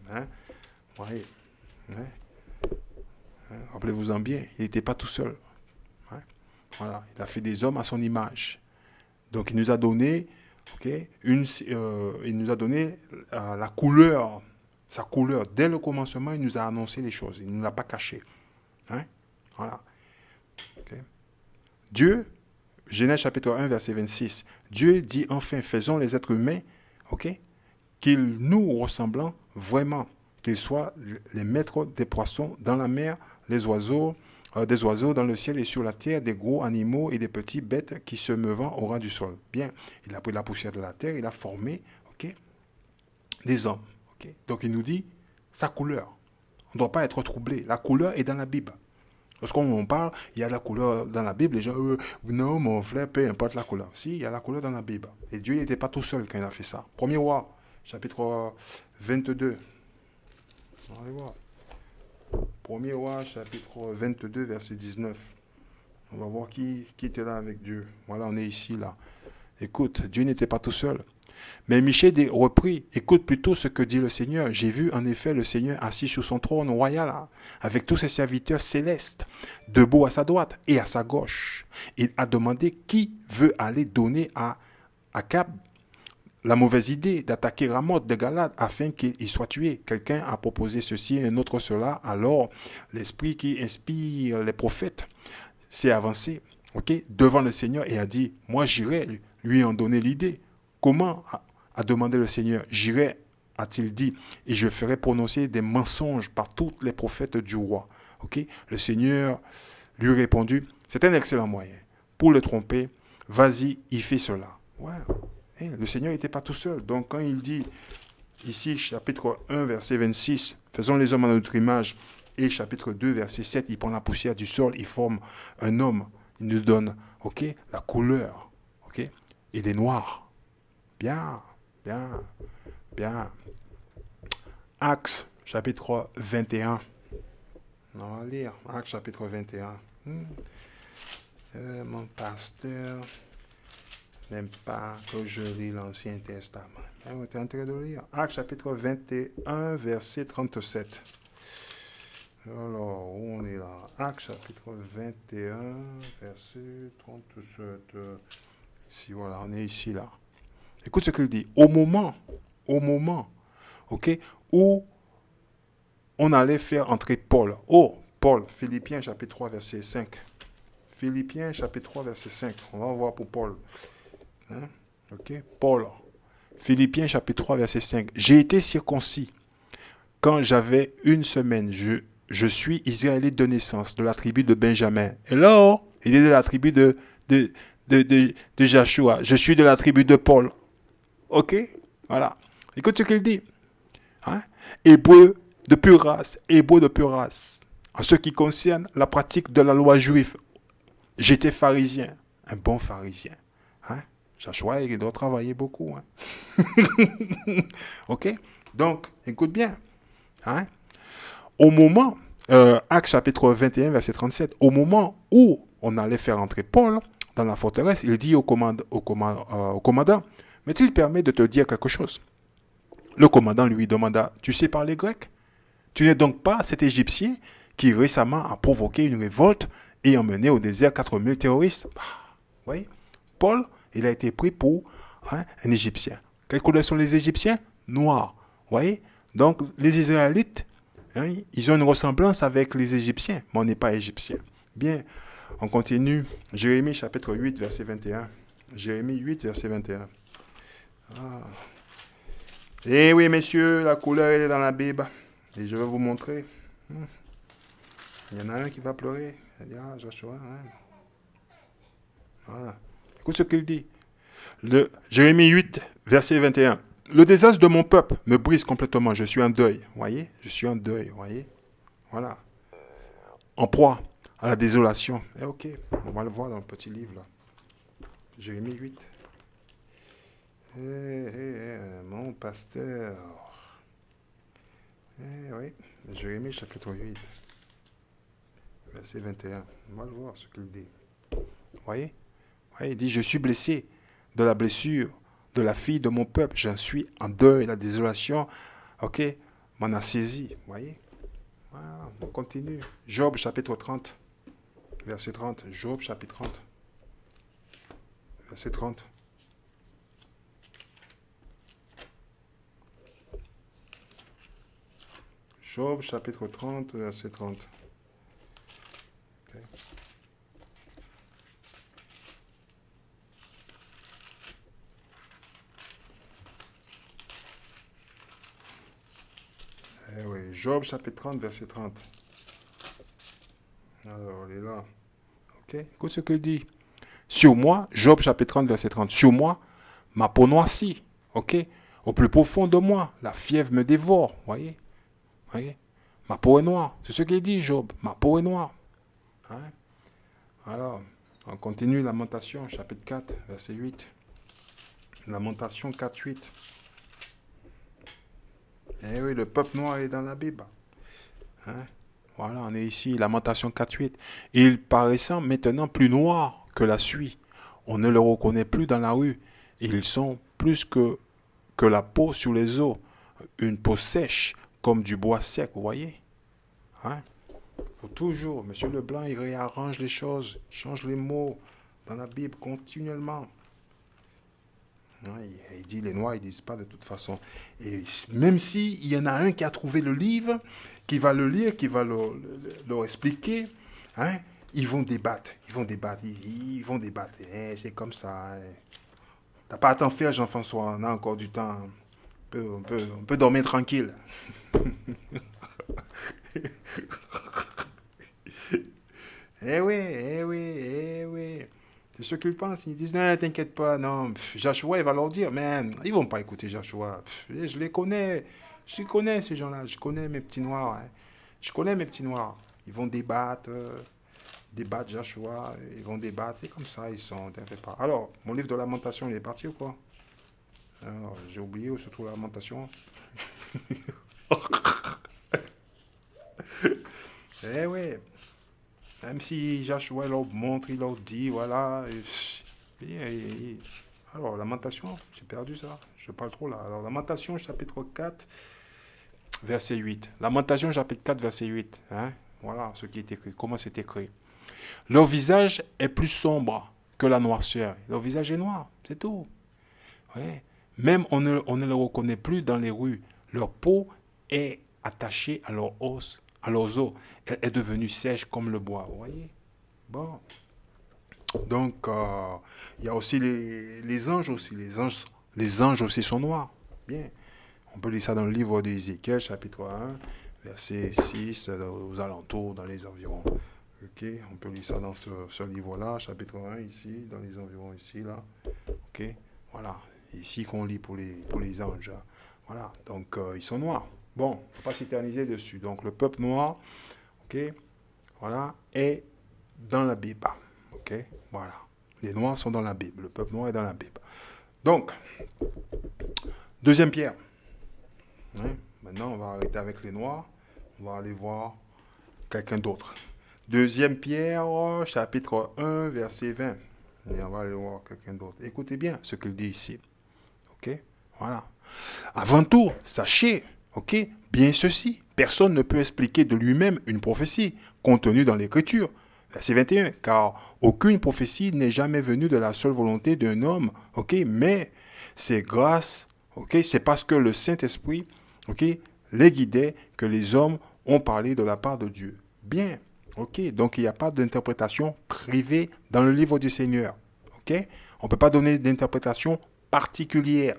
S1: Oui, oui. Rappelez-vous-en bien, il n'était pas tout seul. Voilà, il a fait des hommes à son image. Donc il nous a donné, il nous a donné la couleur, sa couleur. Dès le commencement, il nous a annoncé les choses. Il ne nous l'a pas caché. Voilà. Dieu, Genèse chapitre 1, verset 26, Dieu dit enfin, faisons les êtres humains, qu'ils nous ressemblant vraiment, qu'ils soient les maîtres des poissons dans la mer, les oiseaux, des oiseaux dans le ciel et sur la terre, des gros animaux et des petits bêtes qui se meuvent au ras du sol. Bien, il a pris la poussière de la terre, il a formé des hommes. Donc il nous dit sa couleur. On ne doit pas être troublé. La couleur est dans la Bible. Lorsqu'on parle, il y a la couleur dans la Bible, les gens, non, mon frère, peu importe la couleur. Si, il y a la couleur dans la Bible. Et Dieu n'était pas tout seul quand il a fait ça. Premier roi, chapitre 22. On va aller voir. Premier roi, chapitre 22, verset 19. On va voir qui était là avec Dieu. Voilà, on est ici, là. Écoute, Dieu n'était pas tout seul. Mais Michée reprit, écoute plutôt ce que dit le Seigneur. J'ai vu en effet le Seigneur assis sur son trône royal, avec tous ses serviteurs célestes, debout à sa droite et à sa gauche. Il a demandé qui veut aller donner à Akab la mauvaise idée d'attaquer Ramoth de Galade afin qu'il soit tué. Quelqu'un a proposé ceci et un autre cela. Alors, l'esprit qui inspire les prophètes s'est avancé devant le Seigneur et a dit, moi j'irai lui en donner l'idée. Comment a demandé le Seigneur? J'irai, a-t-il dit, et je ferai prononcer des mensonges par tous les prophètes du roi. Le Seigneur lui répondit, c'est un excellent moyen. Pour le tromper, vas-y, il fait cela. Ouais. Le Seigneur n'était pas tout seul. Donc quand il dit, ici, chapitre 1, verset 26, faisons les hommes à notre image, et chapitre 2, verset 7, il prend la poussière du sol, il forme un homme, il nous donne la couleur, il est noir. Bien, bien, bien. Actes, chapitre 21. On va lire Actes, chapitre 21. Mon pasteur n'aime pas que je lis l'Ancien Testament. On est en train de lire Actes, chapitre 21, verset 37. Alors, où on est là? Actes, chapitre 21, verset 37. Si voilà, on est ici, là. Écoute ce qu'il dit. Au moment, où on allait faire entrer Paul. Oh, Paul, Philippiens chapitre 3, verset 5. Philippiens chapitre 3, verset 5. On va voir pour Paul. Paul. Philippiens chapitre 3, verset 5. J'ai été circoncis quand j'avais une semaine. Je suis israélite de naissance, de la tribu de Benjamin. Hello, il est de la tribu de Joshua. Je suis de la tribu de Paul. Voilà. Écoute ce qu'il dit. Hébreu de pure race, hébreu de pure race. En ce qui concerne la pratique de la loi juive, j'étais pharisien, un bon pharisien. Joshua, il doit travailler beaucoup. Donc, écoute bien. Au moment, Actes chapitre 21, verset 37, au moment où on allait faire entrer Paul dans la forteresse, il dit au commandant, mais-il permet de te dire quelque chose? Le commandant lui demanda, tu sais parler grec? Tu n'es donc pas cet Égyptien qui récemment a provoqué une révolte et emmené au désert 4000 terroristes? Oui. Paul, il a été pris pour un Égyptien. Quelle couleur sont les Égyptiens? Noirs. Voyez? Donc, les Israélites, ils ont une ressemblance avec les Égyptiens, mais on n'est pas Égyptiens. Bien, on continue. Jérémie chapitre 8, verset 21. Jérémie 8, verset 21. Eh oui, messieurs, la couleur, elle est dans la Bible. Et je vais vous montrer. Il y en a un qui va pleurer. Il dit, Joshua, Voilà. Écoute ce qu'il dit. Jérémie 8, verset 21. Le désastre de mon peuple me brise complètement. Je suis en deuil. Voyez? Je suis en deuil. Voyez? Voilà. En proie à la désolation. On va le voir dans le petit livre là. Jérémie 8. Mon pasteur. Oui. Jérémie chapitre 8. Verset 21. On va le voir ce qu'il dit. Vous voyez? Il dit, je suis blessé de la blessure de la fille de mon peuple. J'en suis en deuil. La désolation, ok, m'en a saisi. Vous voyez? Voilà, on continue. Job chapitre 30, verset 30. Job chapitre 30, verset 30. Job chapitre 30, verset 30. Okay. Eh oui, Job chapitre 30, verset 30. Alors, il est là. Ok, écoute ce qu'il dit. Sur moi, Job chapitre 30, verset 30. Sur moi, ma peau noircit. Ok, au plus profond de moi, la fièvre me dévore. Voyez, voyez, ma peau est noire. C'est ce qu'il dit, Job. Ma peau est noire. Hein? Alors, on continue Lamentation, chapitre 4, verset 8. Lamentation 4, 8. Eh oui, le peuple noir est dans la Bible. Hein? Voilà, on est ici, Lamentation 4, 8. Il paraissant maintenant plus noir que la suie. On ne le reconnaît plus dans la rue. Ils sont plus que la peau sur les os. Une peau sèche comme du bois sec, vous voyez? Hein? Faut toujours, Monsieur Leblanc, il réarrange les choses, change les mots dans la Bible continuellement. Il dit les Noirs, ils disent pas de toute façon. Et même s'il y en a un qui a trouvé le livre, qui va le lire, qui va leur expliquer, hein, ils vont débattre, ils vont débattre. C'est comme ça. T'as pas à t'en faire, Jean-François, on a encore du temps. On peut dormir tranquille. Eh oui, eh oui, eh oui. C'est ce qu'ils pensent. Ils disent, non, t'inquiète pas, non. Joshua, il va leur dire, mais ils vont pas écouter Joshua. Je les connais. Je les connais, ces gens-là. Je connais mes petits noirs. Hein. Je connais mes petits noirs. Ils vont débattre. Débattre Joshua. Ils vont débattre. C'est comme ça, ils sont. T'inquiète pas. Alors, mon livre de lamentation, il est parti ou quoi? Alors, j'ai oublié où se trouve la lamentation. Eh oui. Même si Joshua leur montre, il leur dit, voilà. Alors, Lamentation, j'ai perdu ça. Je parle trop là. Alors, Lamentation, chapitre 4, verset 8. Lamentation, chapitre 4, verset 8. Hein? Voilà ce qui est écrit. Comment c'est écrit. Leur visage est plus sombre que la noirceur. Leur visage est noir, c'est tout. Ouais. Même on ne le reconnaît plus dans les rues. Leur peau est attachée à leurs os. À leurs os. Elle est devenue sèche comme le bois. Vous voyez? Bon. Donc, il y a aussi les anges aussi. Les anges aussi sont noirs. Bien. On peut lire ça dans le livre d'Ézéchiel, chapitre 1, verset 6, aux alentours, dans les environs. Ok, on peut lire ça dans ce livre-là, chapitre 1, ici, dans les environs, ici, là. Ok, voilà. Ici qu'on lit pour les anges. Voilà, donc ils sont noirs. Bon, il ne faut pas s'éterniser dessus. Donc le peuple noir, ok, voilà, est dans la Bible. Ok, voilà. Les noirs sont dans la Bible. Le peuple noir est dans la Bible. Donc, deuxième Pierre. Hein? Maintenant, on va arrêter avec les noirs. On va aller voir quelqu'un d'autre. Deuxième Pierre, chapitre 1, verset 20. Et on va aller voir quelqu'un d'autre. Écoutez bien ce qu'il dit ici. Ok? Voilà. Avant tout, sachez, ok, bien ceci. Personne ne peut expliquer de lui-même une prophétie contenue dans l'Écriture. Verset 21. Car aucune prophétie n'est jamais venue de la seule volonté d'un homme, ok, mais c'est grâce, ok, c'est parce que le Saint-Esprit, ok, les guidait que les hommes ont parlé de la part de Dieu. Bien, ok, donc il n'y a pas d'interprétation privée dans le livre du Seigneur, ok. On ne peut pas donner d'interprétation particulière,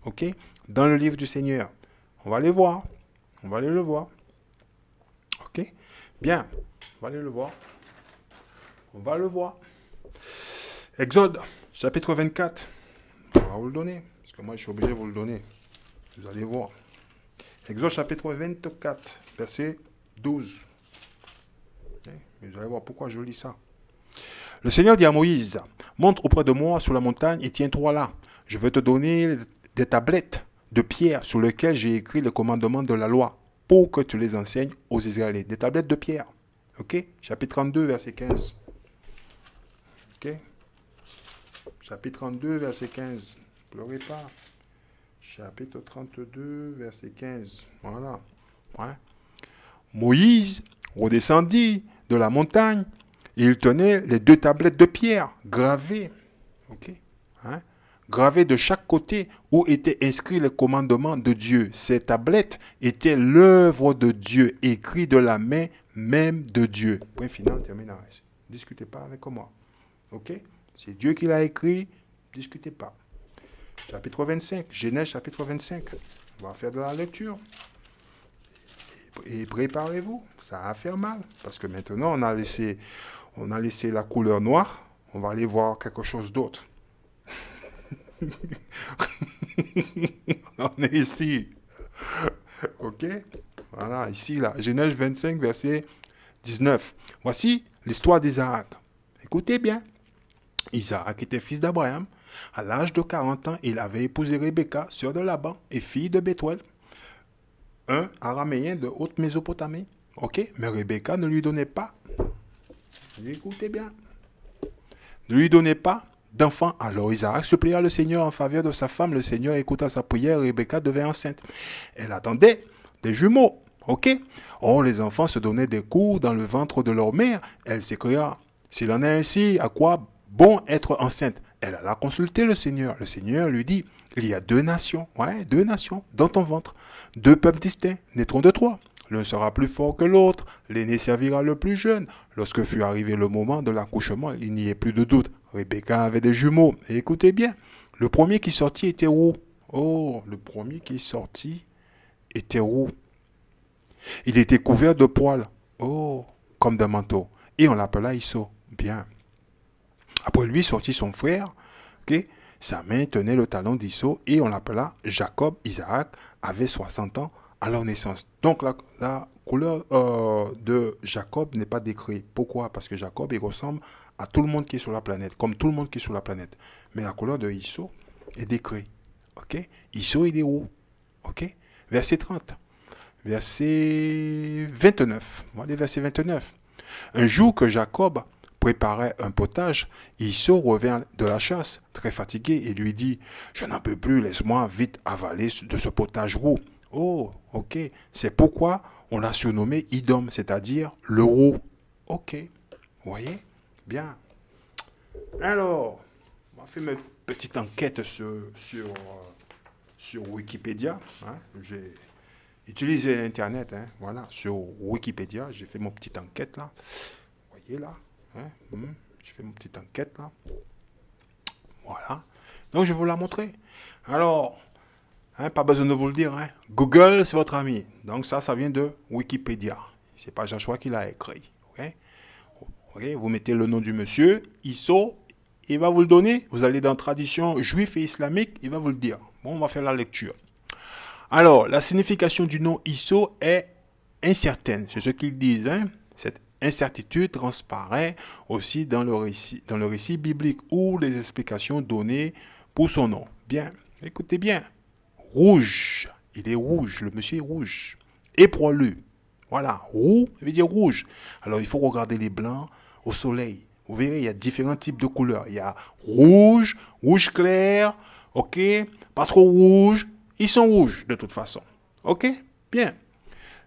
S1: ok, dans le livre du Seigneur. On va aller voir, on va aller le voir, ok. Bien, on va aller le voir. On va le voir. Exode, chapitre 24. On va vous le donner. Parce que moi, je suis obligé de vous le donner. Vous allez voir. Exode, chapitre 24, verset 12. Vous allez voir pourquoi je lis ça. Le Seigneur dit à Moïse, monte auprès de moi sur la montagne et tiens-toi là. Je vais te donner des tablettes de pierre sur lesquelles j'ai écrit les commandements de la loi pour que tu les enseignes aux Israélites. Des tablettes de pierre. Ok? Chapitre 32, verset 15. Ok? Chapitre 32, verset 15. Pleurez pas. Chapitre 32, verset 15. Voilà. Ouais. Moïse redescendit de la montagne et il tenait les deux tablettes de pierre gravées. Ok? Hein? Gravées de chaque côté où étaient inscrits les commandements de Dieu. Ces tablettes étaient l'œuvre de Dieu, écrites de la main même de Dieu. Point final, terminé. Ne discutez pas avec moi. Ok? C'est Dieu qui l'a écrit. Ne discutez pas. Chapitre 25. Genèse chapitre 25. On va faire de la lecture. Et préparez-vous. Ça va faire mal. Parce que maintenant, on a laissé la couleur noire. On va aller voir quelque chose d'autre. On est ici. Ok? Voilà, ici, là. Genèse 25, verset 19. Voici l'histoire d'Isaac. Écoutez bien. Isaac était fils d'Abraham. À l'âge de 40 ans, il avait épousé Rebecca, sœur de Laban et fille de Bethuel, un araméen de haute Mésopotamie. Ok? Mais Rebecca ne lui donnait pas. Écoutez bien. Ne lui donnait pas d'enfant. Alors Isaac supplia le Seigneur en faveur de sa femme. Le Seigneur écouta sa prière et Rebecca devint enceinte. Elle attendait des jumeaux. Ok? Or, les enfants se donnaient des coups dans le ventre de leur mère. Elle s'écria, s'il en est ainsi, à quoi bon être enceinte? Elle alla consulter le Seigneur. Le Seigneur lui dit, il y a deux nations dans ton ventre. Deux peuples distincts naîtront de toi. L'un sera plus fort que l'autre, l'aîné servira le plus jeune. Lorsque fut arrivé le moment de l'accouchement, il n'y ait plus de doute. Rebecca avait des jumeaux. Et écoutez bien, le premier qui sortit était roux. Oh, le premier qui sortit était roux. Il était couvert de poils. Oh, comme d'un manteau. Et on l'appela Isso. Bien. Après lui sortit son frère. Okay? Sa main tenait le talon d'Isso et on l'appela Jacob. Isaac avait 60 ans à leur naissance. Donc la couleur de Jacob n'est pas décrite. Pourquoi? Parce que Jacob, il ressemble à tout le monde qui est sur la planète, comme tout le monde qui est sur la planète. Mais la couleur de Isso est décrite. Ok? Isso, il est où? Ok? Verset 30. Verset 29. Voilà, verset 29. Un jour que Jacob préparait un potage, Isso revint de la chasse, très fatigué, et lui dit, je n'en peux plus, laisse-moi vite avaler de ce potage roux. Oh, ok, c'est pourquoi on l'a surnommé Idom, c'est-à-dire le roux. Ok, vous voyez? Bien. Alors, on va faire une petite enquête sur Wikipédia. Hein. J'ai utilisé Internet, hein, voilà, sur Wikipédia, j'ai fait mon petite enquête là. Vous voyez là? Hein, j'ai fait mon petite enquête là. Voilà. Donc je vais vous la montrer. Alors, hein, pas besoin de vous le dire. Hein. Google, c'est votre ami. Donc ça vient de Wikipédia. C'est pas Joshua qui l'a écrit. Okay? Okay? Vous mettez le nom du monsieur, Isso, il va vous le donner. Vous allez dans tradition juive et islamique, il va vous le dire. Bon, on va faire la lecture. Alors, la signification du nom Isso est incertaine. C'est ce qu'ils disent. Hein? Cette incertitude transparaît aussi dans le récit biblique ou les explications données pour son nom. Bien, écoutez bien. Rouge, il est rouge, le monsieur est rouge. Époileux, voilà, roux, ça veut dire rouge. Alors il faut regarder les blancs au soleil. Vous verrez, il y a différents types de couleurs. Il y a rouge, rouge clair, ok, pas trop rouge. Ils sont rouges de toute façon. Ok, bien.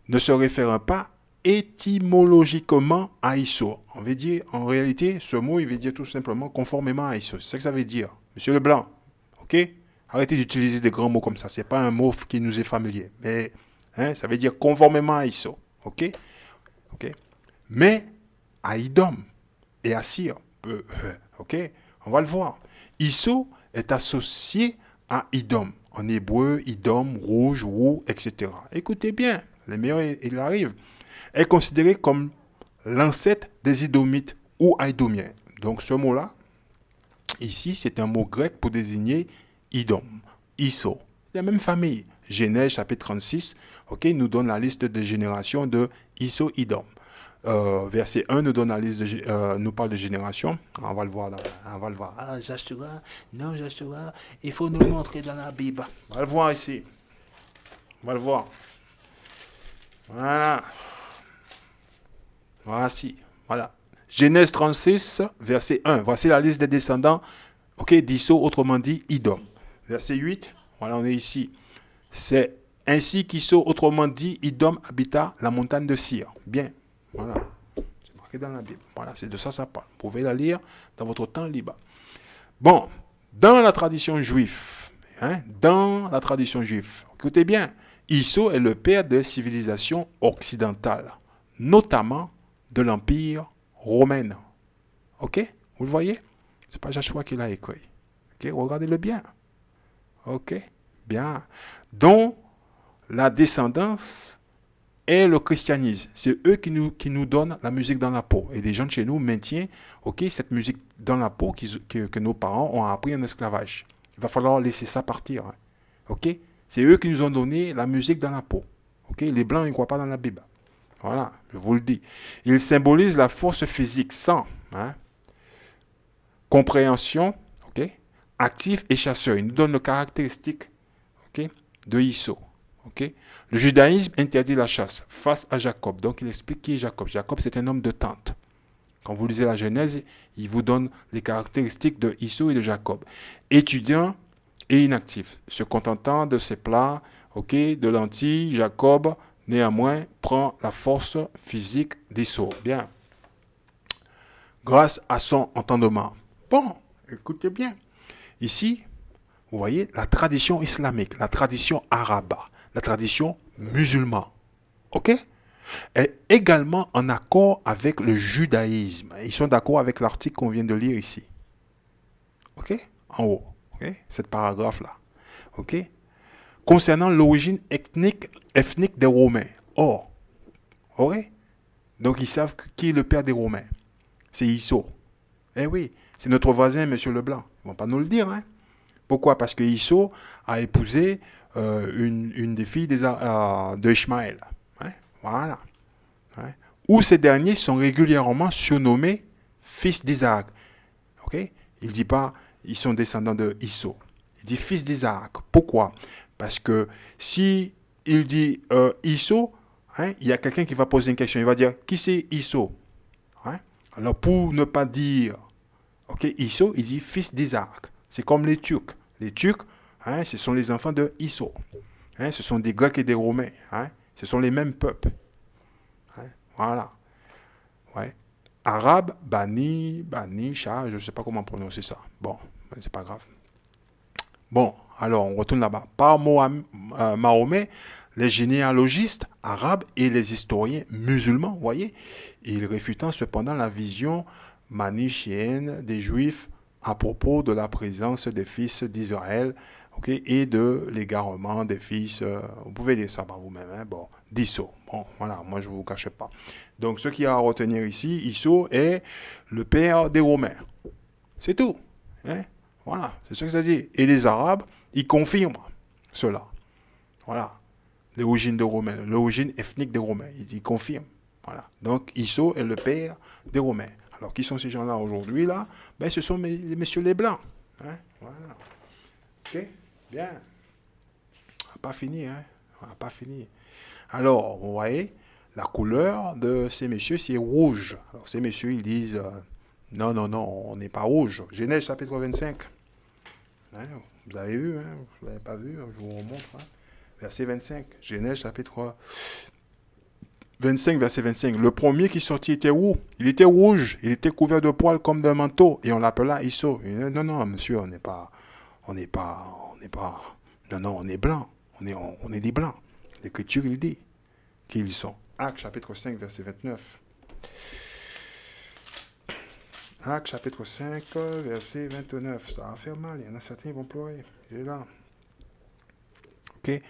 S1: Ne se référant pas étymologiquement à Isso. On veut dire, en réalité, ce mot, il veut dire tout simplement conformément à Isso. C'est ce que ça veut dire. Monsieur Leblanc, ok? Arrêtez d'utiliser des grands mots comme ça. Ce n'est pas un mot qui nous est familier. Mais hein, ça veut dire conformément à Isso. Ok? Ok? Mais à Idom et à Sir, ok? On va le voir. Isso est associé à Idom. En hébreu, Idom, rouge, roux, etc. Écoutez bien, les meilleurs, il arrive. Est considéré comme l'ancêtre des Idomites ou Idomiens. Donc ce mot-là, ici, c'est un mot grec pour désigner Idom, Isso. La même famille. Genèse chapitre 36, ok, nous donne la liste des générations de Isso, Idom. Verset 1 nous donne la liste nous parle de génération. On va le voir. On va le voir. Ah, Joshua, non, Joshua, il faut nous montrer dans la Bible. On va le voir ici. On va le voir. Voilà. Voici. Voilà. Genèse 36, verset 1. Voici la liste des descendants, ok, d'Isso, autrement dit, Idom. Verset 8, voilà, on est ici. C'est ainsi qu'Isso, autrement dit, Idom habita la montagne de Sir. Bien, voilà. C'est marqué dans la Bible. Voilà, c'est de ça ça parle. Vous pouvez la lire dans votre temps libre. Bon, dans la tradition juive, dans la tradition juive, écoutez bien, Isso est le père des civilisations occidentales, notamment de l'Empire romain. Ok? Vous le voyez? C'est pas Joshua qui l'a écrit. Ok? Regardez-le bien. Ok? Bien. Dont la descendance est le christianisme. C'est eux qui nous donnent la musique dans la peau. Et les gens de chez nous maintiennent, ok, cette musique dans la peau que nos parents ont appris en esclavage. Il va falloir laisser ça partir. Hein. Ok? C'est eux qui nous ont donné la musique dans la peau. Ok? Les blancs, ils ne croient pas dans la Bible. Voilà, je vous le dis. Ils symbolisent la force physique sans compréhension, ok, actif et chasseur. Ils nous donnent le caractéristique, ok, de Isso. Okay. Le judaïsme interdit la chasse face à Jacob. Donc il explique qui est Jacob. Jacob, c'est un homme de tente. Quand vous lisez la Genèse, il vous donne les caractéristiques de Isso et de Jacob. Étudiant et inactif, se contentant de ses plats, ok, de lentilles, Jacob, néanmoins, prend la force physique d'Isso. Bien. Grâce à son entendement. Bon, écoutez bien. Ici, vous voyez la tradition islamique, la tradition arabe, la tradition musulmane, ok, est également en accord avec le judaïsme. Ils sont d'accord avec l'article qu'on vient de lire ici, ok, en haut, ok, cette paragraphe-là, ok, concernant l'origine ethnique des Romains. Or, ok, donc ils savent qui est le père des Romains. C'est Isso. Eh oui, c'est notre voisin, Monsieur Leblanc. Ils ne vont pas nous le dire, hein. Pourquoi? Parce que Isso a épousé une des filles de Ishmaël. Hein? Voilà. Hein? Où ces derniers sont régulièrement surnommés fils d'Isaac. Ok? Il ne dit pas ils sont descendants de Isso. Il dit fils d'Isaac. Pourquoi? Parce que si il dit Isso, hein, il y a quelqu'un qui va poser une question. Il va dire qui c'est Isso? Hein? Alors pour ne pas dire ok, Isso, il dit fils d'Isaac. C'est comme les Turcs. Les Turcs, hein, ce sont les enfants de Isso. Hein, ce sont des Grecs et des Romains. Hein, ce sont les mêmes peuples. Hein, voilà. Ouais. Arabe, Bani, Shah, je ne sais pas comment prononcer ça. Bon, c'est pas grave. Bon, alors on retourne là-bas. Par Mahomet, les généalogistes arabes et les historiens musulmans, vous voyez, ils réfutant cependant la vision manichéenne des Juifs à propos de la présence des fils d'Israël, okay, et de l'égarement des fils, vous pouvez dire ça par vous-même, hein, bon, d'Isso. Bon, voilà, moi je ne vous cache pas. Donc ce qu'il y a à retenir ici, Isso est le père des Romains. C'est tout. Hein, voilà, c'est ce que ça dit. Et les Arabes, ils confirment cela. Voilà, l'origine des Romains, l'origine ethnique des Romains, ils confirment. Voilà. Donc Isso est le père des Romains. Alors, qui sont ces gens-là aujourd'hui, là? Ben, ce sont messieurs les Blancs. Hein? Voilà. Ok? Bien. On n'a pas fini, hein? On n'a pas fini. Alors, vous voyez, la couleur de ces messieurs, c'est rouge. Alors, ces messieurs, ils disent, non, non, non, on n'est pas rouge. Genèse chapitre 25. Hein? Vous avez vu, hein? Vous ne l'avez pas vu, je vous remontre. Hein? Verset 25. Genèse chapitre 25, verset 25. Le premier qui sortit était où? Il était rouge, il était couvert de poils comme d'un manteau, et on l'appela Isso. Non, non, monsieur, on n'est pas, non, non, on est blanc, on est des blancs. L'Écriture, il dit qui ils sont. Actes chapitre 5, verset 29. Actes chapitre 5, verset 29. Ça va faire mal, il y en a certains qui vont pleurer. Il est là. Ok?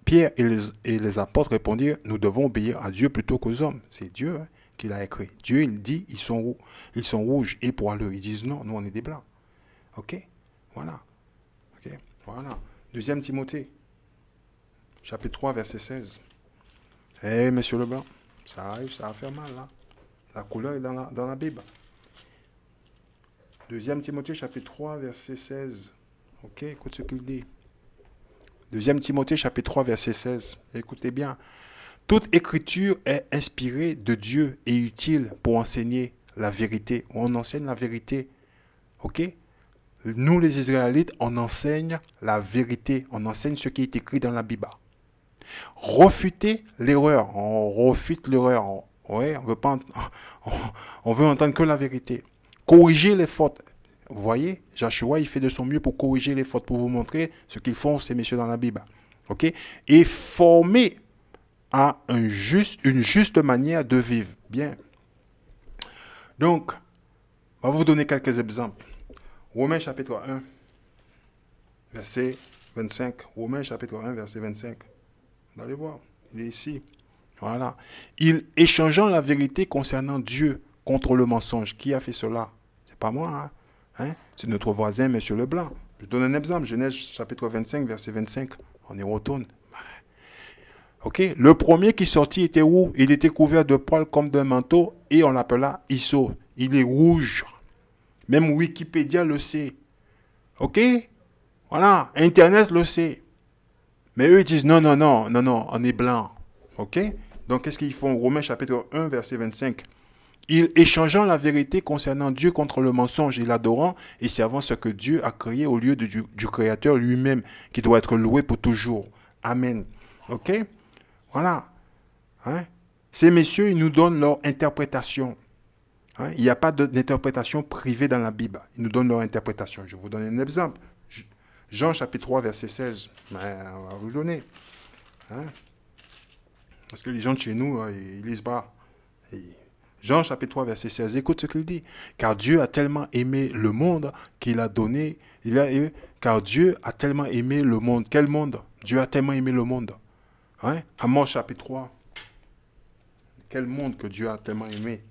S1: Pierre et les apôtres répondirent, nous devons obéir à Dieu plutôt qu'aux hommes. C'est Dieu, hein, qui l'a écrit. Dieu, il dit, ils sont rouges et poileux. Ils disent non, nous on est des blancs. Ok? Voilà. Ok? Voilà. Deuxième Timothée, chapitre 3, verset 16. Eh, monsieur Leblanc, ça arrive, ça va faire mal, là. La couleur est dans la Bible. Deuxième Timothée, chapitre 3, verset 16. Ok? Écoute ce qu'il dit. Deuxième Timothée chapitre 3 verset 16. Écoutez bien. Toute écriture est inspirée de Dieu et utile pour enseigner la vérité. On enseigne la vérité. Ok? Nous, les Israélites, on enseigne la vérité. On enseigne ce qui est écrit dans la Bible. Refuter l'erreur. On refute l'erreur. Ouais, on veut pas, on veut entendre que la vérité. Corriger les fautes. Vous voyez, Joshua, il fait de son mieux pour corriger les fautes, pour vous montrer ce qu'ils font, ces messieurs, dans la Bible. Ok? Et former à une juste manière de vivre. Bien. Donc, on va vous donner quelques exemples. Romains chapitre 1, verset 25. Romains chapitre 1, verset 25. Vous allez voir, il est ici. Voilà. Il échangeant la vérité concernant Dieu contre le mensonge. Qui a fait cela? C'est pas moi. Hein? C'est notre voisin, Monsieur Leblanc. Je donne un exemple. Genèse chapitre 25, verset 25. On y retourne. Ok. Le premier qui sortit était où? Il était couvert de poils comme d'un manteau et on l'appela Isso. Il est rouge. Même Wikipédia le sait. Ok? Voilà. Internet le sait. Mais eux ils disent non, on est blanc. Ok? Donc qu'est-ce qu'ils font? Romains chapitre 1, verset 25. Il échangeant la vérité concernant Dieu contre le mensonge et l'adorant et servant ce que Dieu a créé au lieu du Créateur lui-même, qui doit être loué pour toujours. Amen. Ok? Voilà. Hein? Ces messieurs, ils nous donnent leur interprétation. Hein? Il n'y a pas d'interprétation privée dans la Bible. Ils nous donnent leur interprétation. Je vous donne un exemple. Jean chapitre 3, verset 16. Ben, on va vous donner. Hein? Parce que les gens de chez nous, ils lisent pas. Jean chapitre 3, verset 16. Écoute ce qu'il dit. Car Dieu a tellement aimé le monde qu'il a donné. Car Dieu a tellement aimé le monde. Quel monde? Dieu a tellement aimé le monde. Hein? Amos chapitre 3. Quel monde que Dieu a tellement aimé?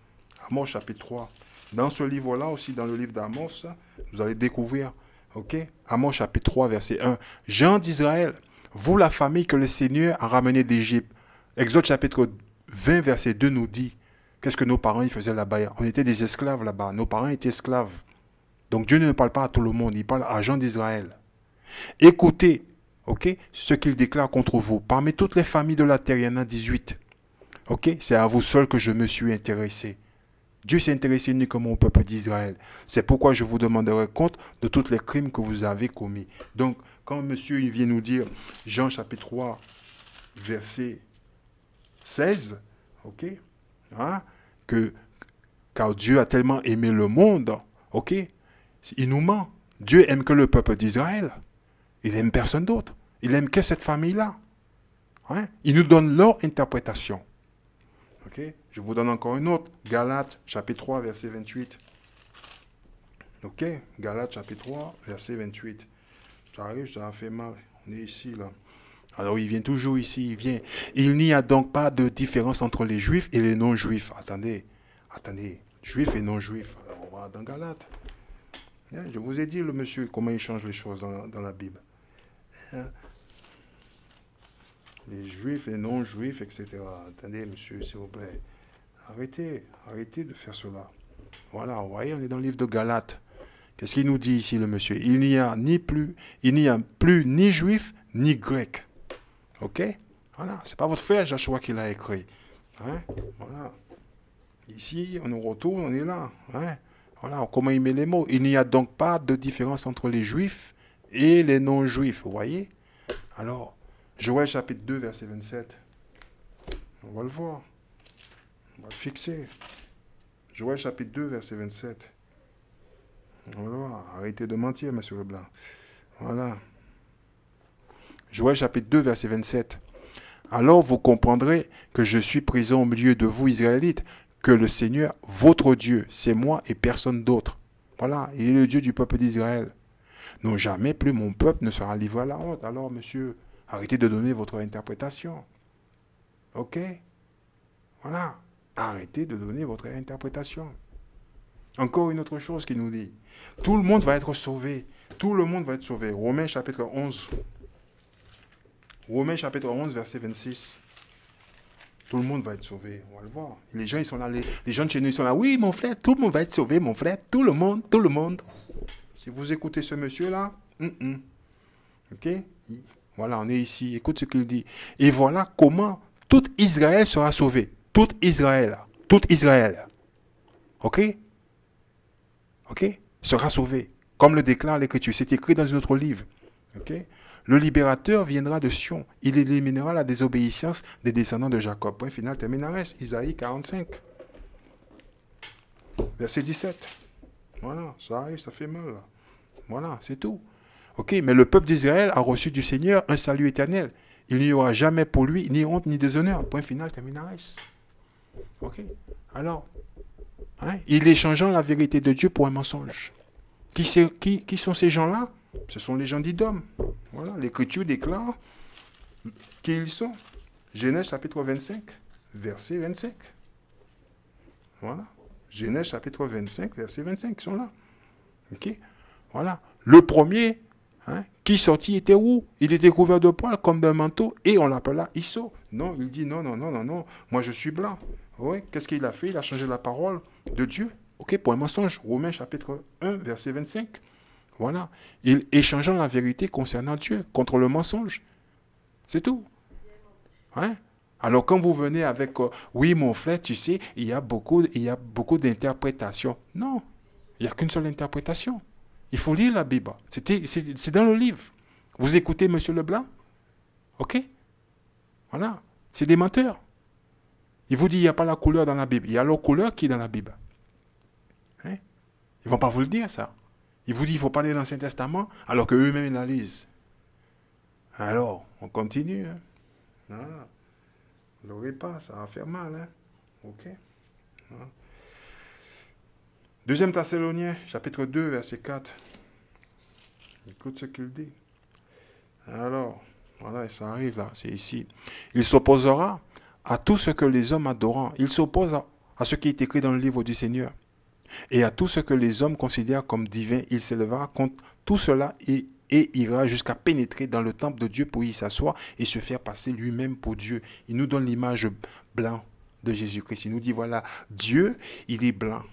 S1: Amos chapitre 3. Dans ce livre-là aussi, dans le livre d'Amos, vous allez découvrir. Ok? Amos chapitre 3, verset 1. Gens d'Israël, vous la famille que le Seigneur a ramenée d'Égypte. Exode chapitre 20, verset 2 nous dit, qu'est-ce que nos parents ils faisaient là-bas? On était des esclaves là-bas. Nos parents étaient esclaves. Donc Dieu ne parle pas à tout le monde, il parle à gens d'Israël. Écoutez, ok, ce qu'il déclare contre vous. Parmi toutes les familles de la terre, il y en a 18. Ok, c'est à vous seul que je me suis intéressé. Dieu s'est intéressé uniquement au peuple d'Israël. C'est pourquoi je vous demanderai compte de tous les crimes que vous avez commis. Donc, quand monsieur il vient nous dire, Jean chapitre 3, verset 16, ok, hein, car Dieu a tellement aimé le monde, ok, il nous ment. Dieu aime que le peuple d'Israël. Il aime personne d'autre. Il aime que cette famille-là. Hein? Il nous donne leur interprétation. Ok? Je vous donne encore une autre. Galates, chapitre 3, verset 28. Ok? Galates, chapitre 3, verset 28. Ça arrive, ça a fait mal. On est ici, là. Alors, il vient toujours ici, il vient. Il n'y a donc pas de différence entre les juifs et les non-juifs. Attendez. Juifs et non-juifs. Alors, on va dans Galates. Je vous ai dit, le monsieur, comment il change les choses dans la Bible. Les juifs, les non-juifs, etc. Attendez, monsieur, s'il vous plaît. Arrêtez de faire cela. Voilà, vous voyez, on est dans le livre de Galates. Qu'est-ce qu'il nous dit ici, le monsieur? Il n'y a plus ni juif, ni grec. Ok? Voilà, c'est pas votre frère Joshua qui l'a écrit. Hein? Voilà. Ici, on nous retourne, on est là. Hein? Voilà, comment il met les mots. Il n'y a donc pas de différence entre les juifs et les non-juifs. Vous voyez? Alors, Joël chapitre 2, verset 27. On va le voir. On va le fixer. Joël chapitre 2, verset 27. On va le voir. Arrêtez de mentir, monsieur Leblanc. Voilà. Joël chapitre 2, verset 27. Alors vous comprendrez que je suis présent au milieu de vous, Israélites, que le Seigneur, votre Dieu, c'est moi et personne d'autre. Voilà, il est le Dieu du peuple d'Israël. Non, jamais plus mon peuple ne sera livré à la honte. Alors, monsieur, arrêtez de donner votre interprétation. Ok? Voilà. Arrêtez de donner votre interprétation. Encore une autre chose qu'il nous dit. Tout le monde va être sauvé. Tout le monde va être sauvé. Romains chapitre 11. Romains chapitre 11, verset 26. Tout le monde va être sauvé. On va le voir. Les gens, ils sont là. Les gens de chez nous, ils sont là. Oui, mon frère, tout le monde va être sauvé, mon frère. Tout le monde, tout le monde. Si vous écoutez ce monsieur-là, ok? Voilà, on est ici. Écoute ce qu'il dit. Et voilà comment Tout Israël sera sauvé. Tout Israël. Tout Israël. Ok? Ok? Sera sauvé. Comme le déclare l'Écriture. C'est écrit dans un autre livre. Ok? Le libérateur viendra de Sion. Il éliminera la désobéissance des descendants de Jacob. Point final, terminares. Isaïe 45. Verset 17. Voilà, ça arrive, ça fait mal. Là. Voilà, c'est tout. Ok, mais le peuple d'Israël a reçu du Seigneur un salut éternel. Il n'y aura jamais pour lui ni honte ni déshonneur. Point final, terminares. Ok, alors, hein, il échangeant la vérité de Dieu pour un mensonge. Qui sont ces gens-là? Ce sont les gens d'Idom. Voilà, l'Écriture déclare qui ils sont. Genèse chapitre 25, verset 25. Voilà. Genèse chapitre 25, verset 25, ils sont là. Ok. Voilà. Le premier, hein, qui sortit était où? Il était couvert de poils comme d'un manteau et on l'appela Isso. Non, il dit non, non, non, non, non. Moi je suis blanc. Oui. Qu'est-ce qu'il a fait? Il a changé la parole de Dieu. Ok, pour un mensonge. Romains chapitre 1, verset 25. Voilà. Il échangeant la vérité concernant Dieu contre le mensonge. C'est tout. Hein? Alors quand vous venez avec oui mon frère, tu sais, il y a beaucoup d'interprétations. Non, il n'y a qu'une seule interprétation. Il faut lire la Bible. C'est dans le livre. Vous écoutez Monsieur Leblanc? Ok? Voilà. C'est des menteurs. Il vous dit il n'y a pas la couleur dans la Bible. Il y a la couleur qui est dans la Bible. Hein? Ils ne vont pas vous le dire ça. Ils vous disent il faut pas lire l'Ancien Testament alors qu'eux-mêmes ils la lisent. Alors, on continue. Hein? Voilà. Ne l'aurez pas, ça va faire mal. Hein? Ok? Voilà. Deuxième Thessaloniens, chapitre 2, verset 4. Écoute ce qu'il dit. Alors, voilà, ça arrive là, c'est ici. Il s'opposera à tout ce que les hommes adorent. Il s'oppose à ce qui est écrit dans le livre du Seigneur. Et à tout ce que les hommes considèrent comme divin, il s'élèvera contre tout cela et ira jusqu'à pénétrer dans le temple de Dieu pour y s'asseoir et se faire passer lui-même pour Dieu. Il nous donne l'image blanc de Jésus-Christ. Il nous dit, voilà, Dieu, il est blanc.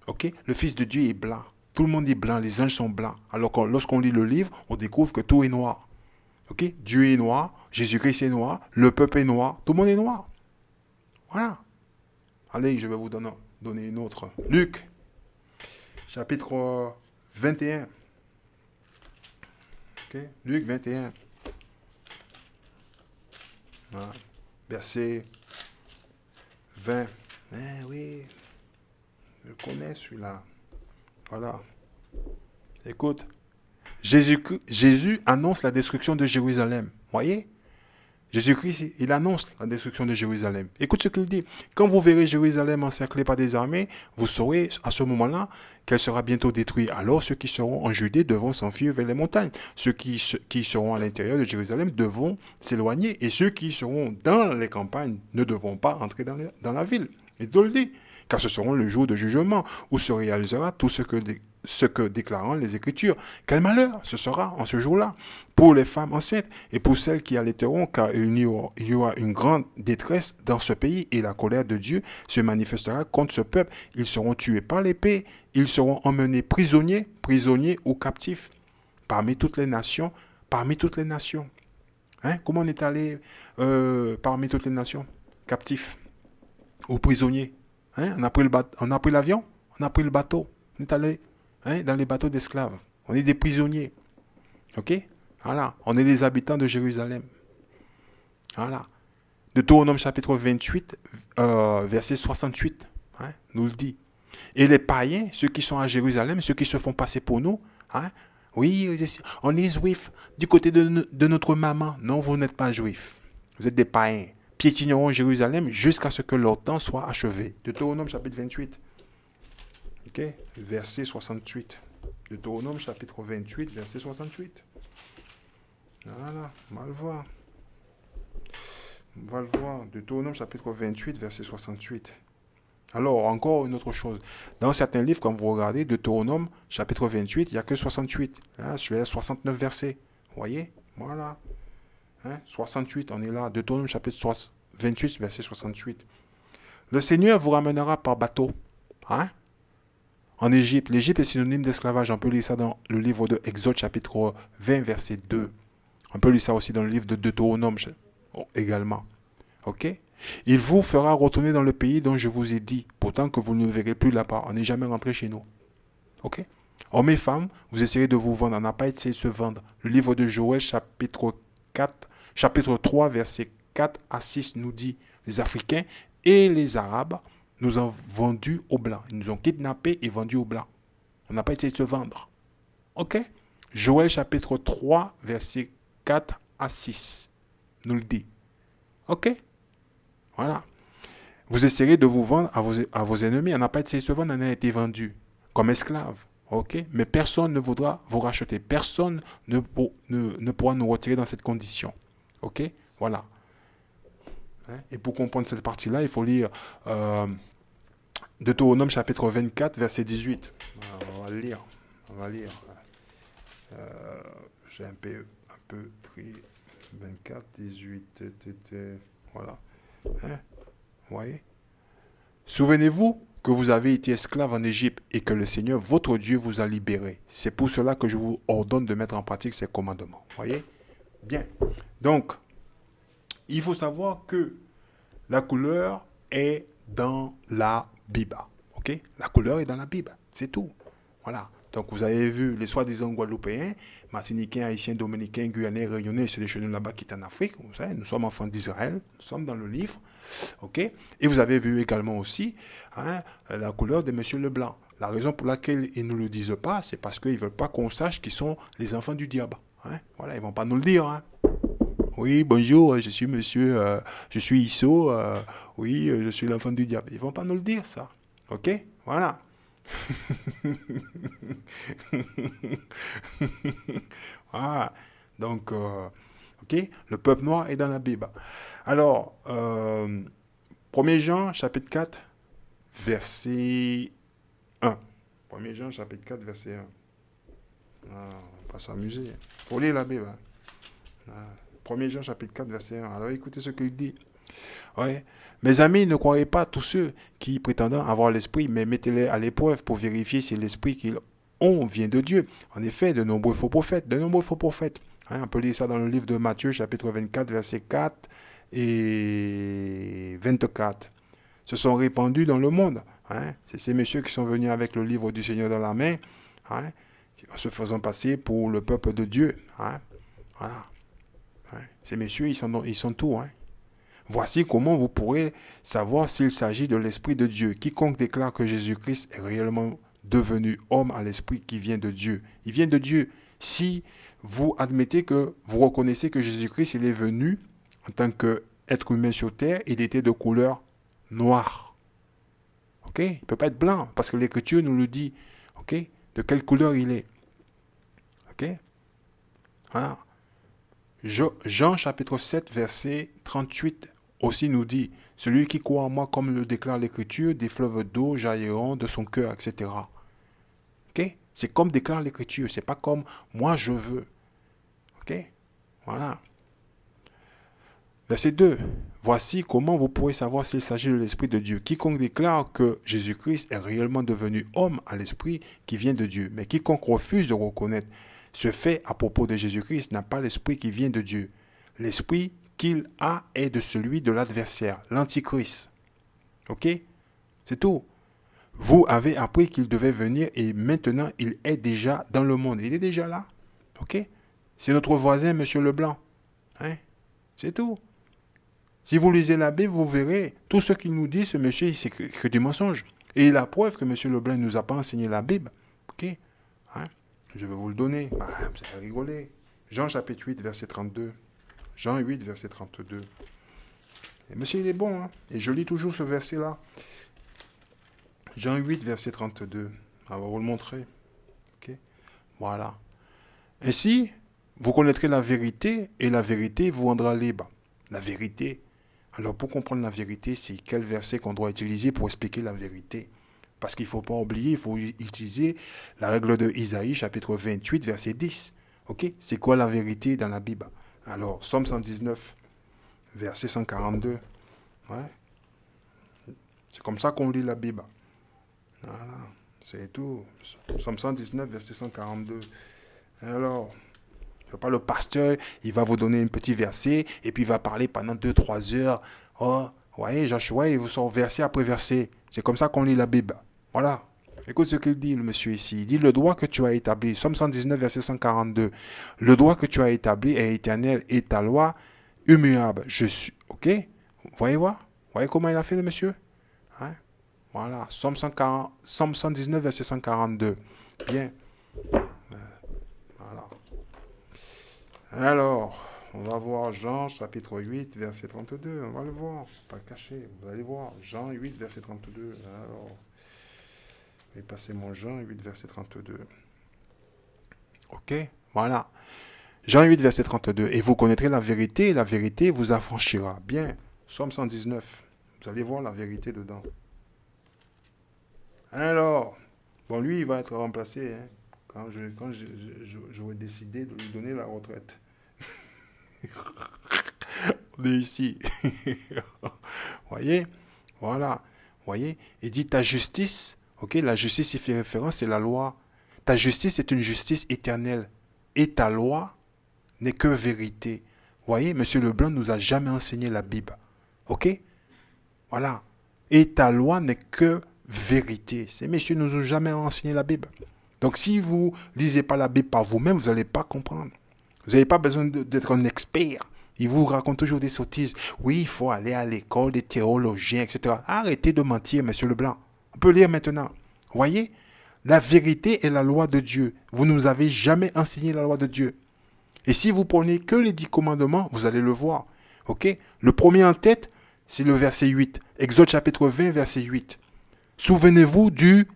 S1: Ok? Le Fils de Dieu est blanc. Tout le monde est blanc, les anges sont blancs. Alors que lorsqu'on lit le livre, on découvre que tout est noir. Ok? Dieu est noir, Jésus-Christ est noir, le peuple est noir, tout le monde est noir. Voilà. Allez, je vais vous donner une autre. Luc, chapitre 21. Ok? Luc 21. Voilà. Verset 20. Eh oui, je connais celui-là. Voilà. Écoute. Jésus annonce la destruction de Jérusalem. Voyez? Jésus-Christ, il annonce la destruction de Jérusalem. Écoute ce qu'il dit. Quand vous verrez Jérusalem encerclée par des armées, vous saurez à ce moment-là qu'elle sera bientôt détruite. Alors ceux qui seront en Judée devront s'enfuir vers les montagnes. Ceux qui seront à l'intérieur de Jérusalem devront s'éloigner. Et ceux qui seront dans les campagnes ne devront pas entrer dans la ville. Et Dieu le dit. Car ce seront le jour de jugement où se réalisera tout ce que déclarant les Écritures. Quel malheur ce sera en ce jour-là pour les femmes enceintes et pour celles qui allaiteront, car il y aura une grande détresse dans ce pays et la colère de Dieu se manifestera contre ce peuple. Ils seront tués par l'épée, ils seront emmenés prisonniers ou captifs parmi toutes les nations, Hein? Comment on est allé parmi toutes les nations? Captifs ou prisonniers. Hein? On a pris l'avion, on a pris le bateau, on est allé dans les bateaux d'esclaves. On est des prisonniers. Ok? Voilà. On est des habitants de Jérusalem. Voilà. Deutéronome chapitre 28, verset 68, hein, nous le dit. Et les païens, ceux qui sont à Jérusalem, ceux qui se font passer pour nous, hein, oui, on est juifs du côté de notre maman. Non, vous n'êtes pas juifs. Vous êtes des païens. Piétineront Jérusalem jusqu'à ce que leur temps soit achevé. Deutéronome chapitre 28. Ok, verset 68. Deutéronome chapitre 28, verset 68. Voilà, on va le voir. On va le voir. Deutéronome chapitre 28, verset 68. Alors, encore une autre chose. Dans certains livres, quand vous regardez Deutéronome chapitre 28, il n'y a que 68. Là, je suis à 69 versets. Vous voyez? Voilà. 68, on est là. Deutéronome chapitre 28, verset 68. Le Seigneur vous ramènera par bateau. En Égypte. L'Égypte est synonyme d'esclavage. On peut lire ça dans le livre de Exode chapitre 20, verset 2. On peut lire ça aussi dans le livre de Deutéronome également. Ok? Il vous fera retourner dans le pays dont je vous ai dit, pourtant que vous ne le verrez plus là-bas. On n'est jamais rentré chez nous. Ok? Hommes et femmes, vous essayerez de vous vendre. On n'a pas essayé de se vendre. Le livre de Joël, chapitre 4, chapitre 3, versets 4 à 6 nous dit, les Africains et les Arabes nous ont vendus aux Blancs. Ils nous ont kidnappés et vendus aux Blancs. On n'a pas essayé de se vendre. Ok? Joël, chapitre 3, versets 4 à 6 nous le dit. Ok? Voilà. Vous essayerez de vous vendre à vos ennemis. On n'a pas essayé de se vendre, on a été vendu comme esclave. Ok? Mais personne ne voudra vous racheter. Personne ne pourra nous retirer dans cette condition. Ok? Voilà. Et pour comprendre cette partie-là, il faut lire Deutéronome chapitre 24, verset 18. On va le lire. On va lire. J'ai un peu pris 24, 18. Voilà. Hein? Vous voyez? Souvenez-vous que vous avez été esclave en Égypte et que le Seigneur, votre Dieu, vous a libéré. C'est pour cela que je vous ordonne de mettre en pratique ces commandements. Vous voyez? Bien. Donc, il faut savoir que la couleur est dans la Bible. Ok? La couleur est dans la Bible. C'est tout. Voilà. Donc, vous avez vu les soi-disant Guadeloupéens, Martiniquais, Haïtiens, Dominicains, Guyanais, Réunionnais, c'est des chez nous là-bas qui sont en Afrique. Vous savez, nous sommes enfants d'Israël. Nous sommes dans le livre. Ok? Et vous avez vu également aussi la couleur de Monsieur Leblanc. La raison pour laquelle ils ne nous le disent pas, c'est parce qu'ils ne veulent pas qu'on sache qu'ils sont les enfants du diable. Voilà, ils ne vont pas nous le dire. Oui, bonjour, je suis monsieur, je suis Isso, oui, je suis l'enfant du diable. Ils ne vont pas nous le dire, ça. Ok? Voilà. Voilà. Donc, ok, le peuple noir est dans la Bible. Alors, 1er Jean, chapitre 4, verset 1. 1er Jean, chapitre 4, verset 1. Ah, on va pas s'amuser. Il faut lire la Bible. Ah, 1er Jean, chapitre 4, verset 1. Alors, écoutez ce qu'il dit. Ouais. Mes amis, ne croyez pas tous ceux qui prétendent avoir l'esprit, mais mettez-les à l'épreuve pour vérifier si l'esprit qu'ils ont vient de Dieu. En effet, de nombreux faux prophètes, on peut lire ça dans le livre de Matthieu, chapitre 24, verset 4 et 24. Se sont répandus dans le monde. C'est ces messieurs qui sont venus avec le livre du Seigneur dans la main, en se faisant passer pour le peuple de Dieu. Voilà. Ces messieurs, ils sont tout. Voici comment vous pourrez savoir s'il s'agit de l'Esprit de Dieu. Quiconque déclare que Jésus-Christ est réellement devenu homme à l'Esprit qui vient de Dieu. Il vient de Dieu. Si vous admettez que vous reconnaissez que Jésus-Christ, il est venu en tant qu'être humain sur terre, il était de couleur noire. Ok? Il ne peut pas être blanc parce que l'Écriture nous le dit. Ok? De quelle couleur il est. Ok? Voilà. Jean chapitre 7, verset 38 aussi nous dit, celui qui croit en moi, comme le déclare l'Écriture, des fleuves d'eau jailliront de son cœur, etc. Ok? C'est comme déclare l'Écriture, c'est pas comme moi je veux. Ok? Voilà. Verset 2. Voici comment vous pourrez savoir s'il s'agit de l'Esprit de Dieu. Quiconque déclare que Jésus-Christ est réellement devenu homme à l'Esprit qui vient de Dieu, mais quiconque refuse de reconnaître ce fait à propos de Jésus-Christ n'a pas l'Esprit qui vient de Dieu. L'Esprit qu'il a est de celui de l'adversaire, l'Antichrist. Ok? C'est tout. Vous avez appris qu'il devait venir et maintenant il est déjà dans le monde. Il est déjà là. Ok? C'est notre voisin, Monsieur Leblanc. C'est tout. Si vous lisez la Bible, vous verrez tout ce qu'il nous dit, ce monsieur, c'est que du mensonge. Et la preuve que Monsieur Leblanc ne nous a pas enseigné la Bible. Ok? Je vais vous le donner. Vous allez rigoler. Jean chapitre 8, verset 32. Jean 8, verset 32. Et monsieur, il est bon. Et je lis toujours ce verset-là. Jean 8, verset 32. On va vous le montrer. Ok? Voilà. Ainsi, vous connaîtrez la vérité et la vérité vous rendra libre. La vérité. Alors, pour comprendre la vérité, c'est quel verset qu'on doit utiliser pour expliquer la vérité. Parce qu'il ne faut pas oublier, il faut utiliser la règle de Isaïe, chapitre 28, verset 10. Ok? C'est quoi la vérité dans la Bible? Alors, Somme 119, verset 142. C'est comme ça qu'on lit la Bible. Voilà, c'est tout. Somme 119, verset 142. Alors, pas le pasteur, il va vous donner un petit verset et puis il va parler pendant 2-3 heures. Oh, vous voyez, Joshua, il vous sort verset après verset. C'est comme ça qu'on lit la Bible. Voilà. Écoute ce qu'il dit, le monsieur ici. Il dit, le droit que tu as établi, Somme 119, verset 142. Le droit que tu as établi est éternel et ta loi immuable. Je suis. Ok? Vous voyez voir? Vous voyez comment il a fait, le monsieur? Hein? Voilà. Somme 140, Somme 119, verset 142. Bien. Voilà. Alors, on va voir Jean chapitre 8, verset 32. On va le voir. Pas caché. Vous allez voir. Jean 8, verset 32. Alors, je vais passer mon Jean 8, verset 32. Ok? Voilà. Jean 8, verset 32. Et vous connaîtrez la vérité vous affranchira. Bien. Somme 119. Vous allez voir la vérité dedans. Alors, bon, lui, il va être remplacé hein, quand j'aurai décidé de lui donner la retraite. On est ici. Voyez? Voilà. Voyez? Il dit ta justice. Ok? La justice, il fait référence, c'est la loi. Ta justice est une justice éternelle. Et ta loi n'est que vérité. Voyez? Monsieur Leblanc nous a jamais enseigné la Bible. Ok? Voilà. Et ta loi n'est que vérité. Ces messieurs ne nous ont jamais enseigné la Bible. Donc si vous ne lisez pas la Bible par vous-même, vous n'allez pas comprendre. Vous n'avez pas besoin d'être un expert. Ils vous racontent toujours des sottises. Oui, il faut aller à l'école des théologiens, etc. Arrêtez de mentir, monsieur Leblanc. On peut lire maintenant. Voyez, la vérité est la loi de Dieu. Vous ne nous avez jamais enseigné la loi de Dieu. Et si vous prenez que les 10 commandements, vous allez le voir. Ok? Le premier en tête, c'est le verset 8. Exode chapitre 20, verset 8. Souvenez-vous du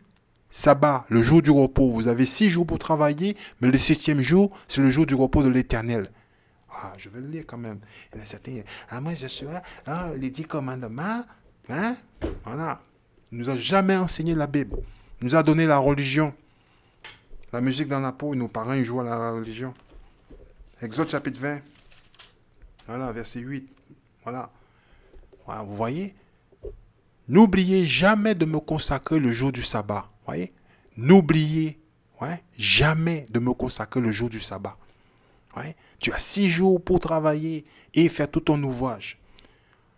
S1: sabbat, le jour du repos. Vous avez 6 jours pour travailler, mais le 7e jour, c'est le jour du repos de l'Éternel. Ah, je vais le lire quand même. Il y en a certains, ah, moi je suis là, ah, les 10 commandements, hein? Voilà. Il nous a jamais enseigné la Bible. Il nous a donné la religion. La musique dans la peau, nos parents ils jouent à la religion. Exode chapitre 20. Voilà, verset 8. Voilà. Voilà, vous voyez? N'oubliez jamais de me consacrer le jour du sabbat. Voyez? N'oubliez jamais de me consacrer le jour du sabbat. Ouais. Tu as 6 jours pour travailler et faire tout ton ouvrage.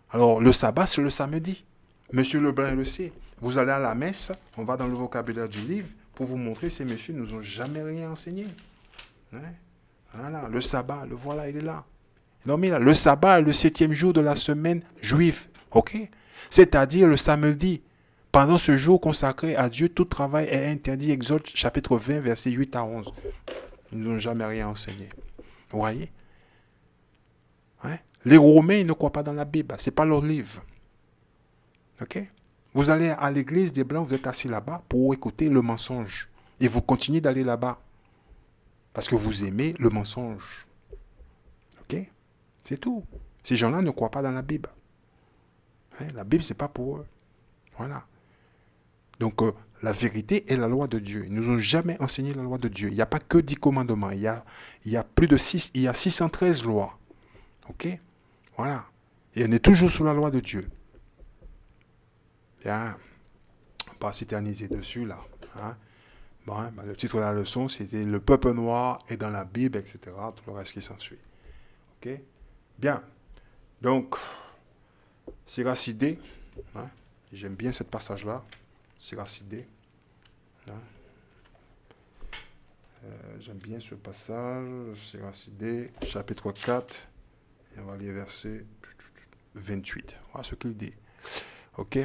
S1: Alors, le sabbat, c'est le samedi. Monsieur Leblanc le sait. Vous allez à la messe, on va dans le vocabulaire du livre pour vous montrer ces messieurs ne nous ont jamais rien enseigné. Ouais. Voilà, le sabbat, le voilà, il est là. Non, mais là, le sabbat est le 7e jour de la semaine juive. Ok? C'est-à-dire le samedi. Pendant ce jour consacré à Dieu, tout travail est interdit. Exode chapitre 20, versets 8 à 11. Ils ne nous ont jamais rien enseigné. Vous voyez? Ouais? Les Romains, ils ne croient pas dans la Bible. Ce n'est pas leur livre. Ok? Vous allez à l'église des Blancs, vous êtes assis là-bas pour écouter le mensonge. Et vous continuez d'aller là-bas. Parce que vous aimez le mensonge. Ok? C'est tout. Ces gens-là ne croient pas dans la Bible. Hein? La Bible, ce n'est pas pour eux. Voilà. Donc, la vérité est la loi de Dieu. Ils ne nous ont jamais enseigné la loi de Dieu. Il n'y a pas que 10 commandements. Il y a plus de 6, il y a 613 lois. Ok? Voilà. Et on est toujours sous la loi de Dieu. Bien. On ne va pas s'éterniser dessus, là. Hein? Bon, hein, le titre de la leçon, c'était Le peuple noir est dans la Bible, etc. Tout le reste qui s'ensuit. Ok? Bien. Donc, Séracidé. Hein? J'aime bien ce passage-là. Séracidé. Hein? J'aime bien ce passage. Séracidé, chapitre 4. Et on va lire verset 28. Voilà ce qu'il dit. Ok?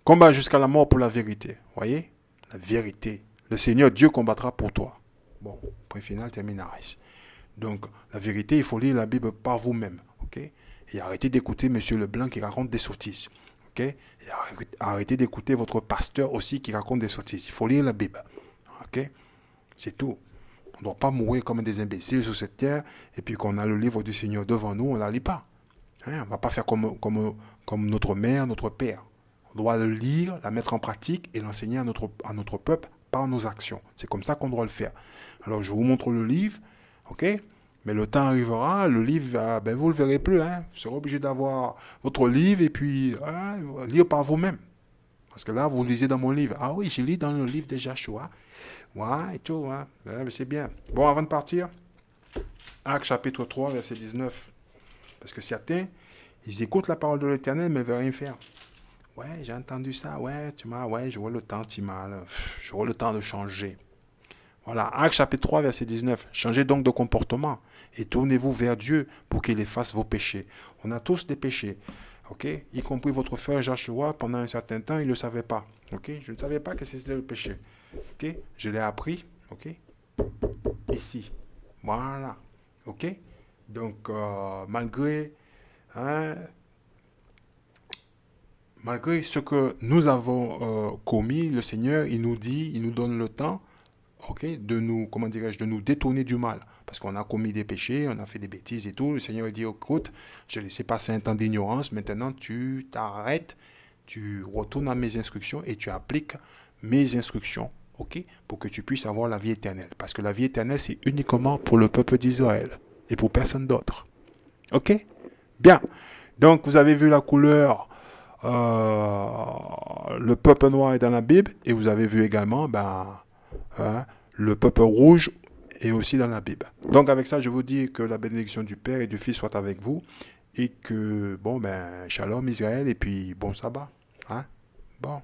S1: Combat jusqu'à la mort pour la vérité. Voyez? La vérité. Le Seigneur Dieu combattra pour toi. Bon, point final, terminaris. Donc, la vérité, il faut lire la Bible par vous-même. Ok? Et arrêtez d'écouter Monsieur Leblanc qui raconte des sottises. Ok? Et arrêtez d'écouter votre pasteur aussi qui raconte des sottises. Il faut lire la Bible. Ok? C'est tout. On ne doit pas mourir comme des imbéciles sur cette terre et puis qu'on a le livre du Seigneur devant nous, on ne la lit pas. Hein? On ne va pas faire comme notre mère, notre père. On doit le lire, la mettre en pratique et l'enseigner à notre peuple par nos actions. C'est comme ça qu'on doit le faire. Alors, je vous montre le livre, ok? Mais le temps arrivera, le livre, ben, vous ne le verrez plus. Hein? Vous serez obligé d'avoir votre livre et puis lire par vous-même. Parce que là, vous lisez dans mon livre. Ah oui, je lis dans le livre de Joshua. Ouais, et tout. Hein? C'est bien. Bon, avant de partir, Actes chapitre 3, verset 19. Parce que certains, Ils écoutent la parole de l'Éternel, mais ne veulent rien faire. Ouais, j'ai entendu ça, ouais, ouais, j'aurai le temps, j'aurai le temps de changer. Voilà, Actes chapitre 3, verset 19. Changez donc de comportement et tournez-vous vers Dieu pour qu'il efface vos péchés. On a tous des péchés, ok? Y compris votre frère Joshua, pendant un certain temps, il ne le savait pas, ok? Je ne savais pas que c'était le péché, ok? Je l'ai appris, ok? Ici, voilà, ok? Donc, hein, malgré ce que nous avons commis, le Seigneur, il nous dit, il nous donne le temps, ok, de nous, comment dirais-je, de nous détourner du mal. Parce qu'on a commis des péchés, on a fait des bêtises et tout. Le Seigneur dit, écoute, je laissé passer un temps d'ignorance, maintenant tu t'arrêtes, tu retournes à mes instructions et tu appliques mes instructions, ok, pour que tu puisses avoir la vie éternelle. Parce que la vie éternelle, c'est uniquement pour le peuple d'Israël et pour personne d'autre. Ok? Bien. Donc, vous avez vu la couleur, le peuple noir est dans la Bible, et vous avez vu également, hein, le peuple rouge est aussi dans la Bible. Donc, avec ça, je vous dis que la bénédiction du Père et du Fils soit avec vous, et que, bon, shalom Israël, et puis bon sabbat. Hein? Bon.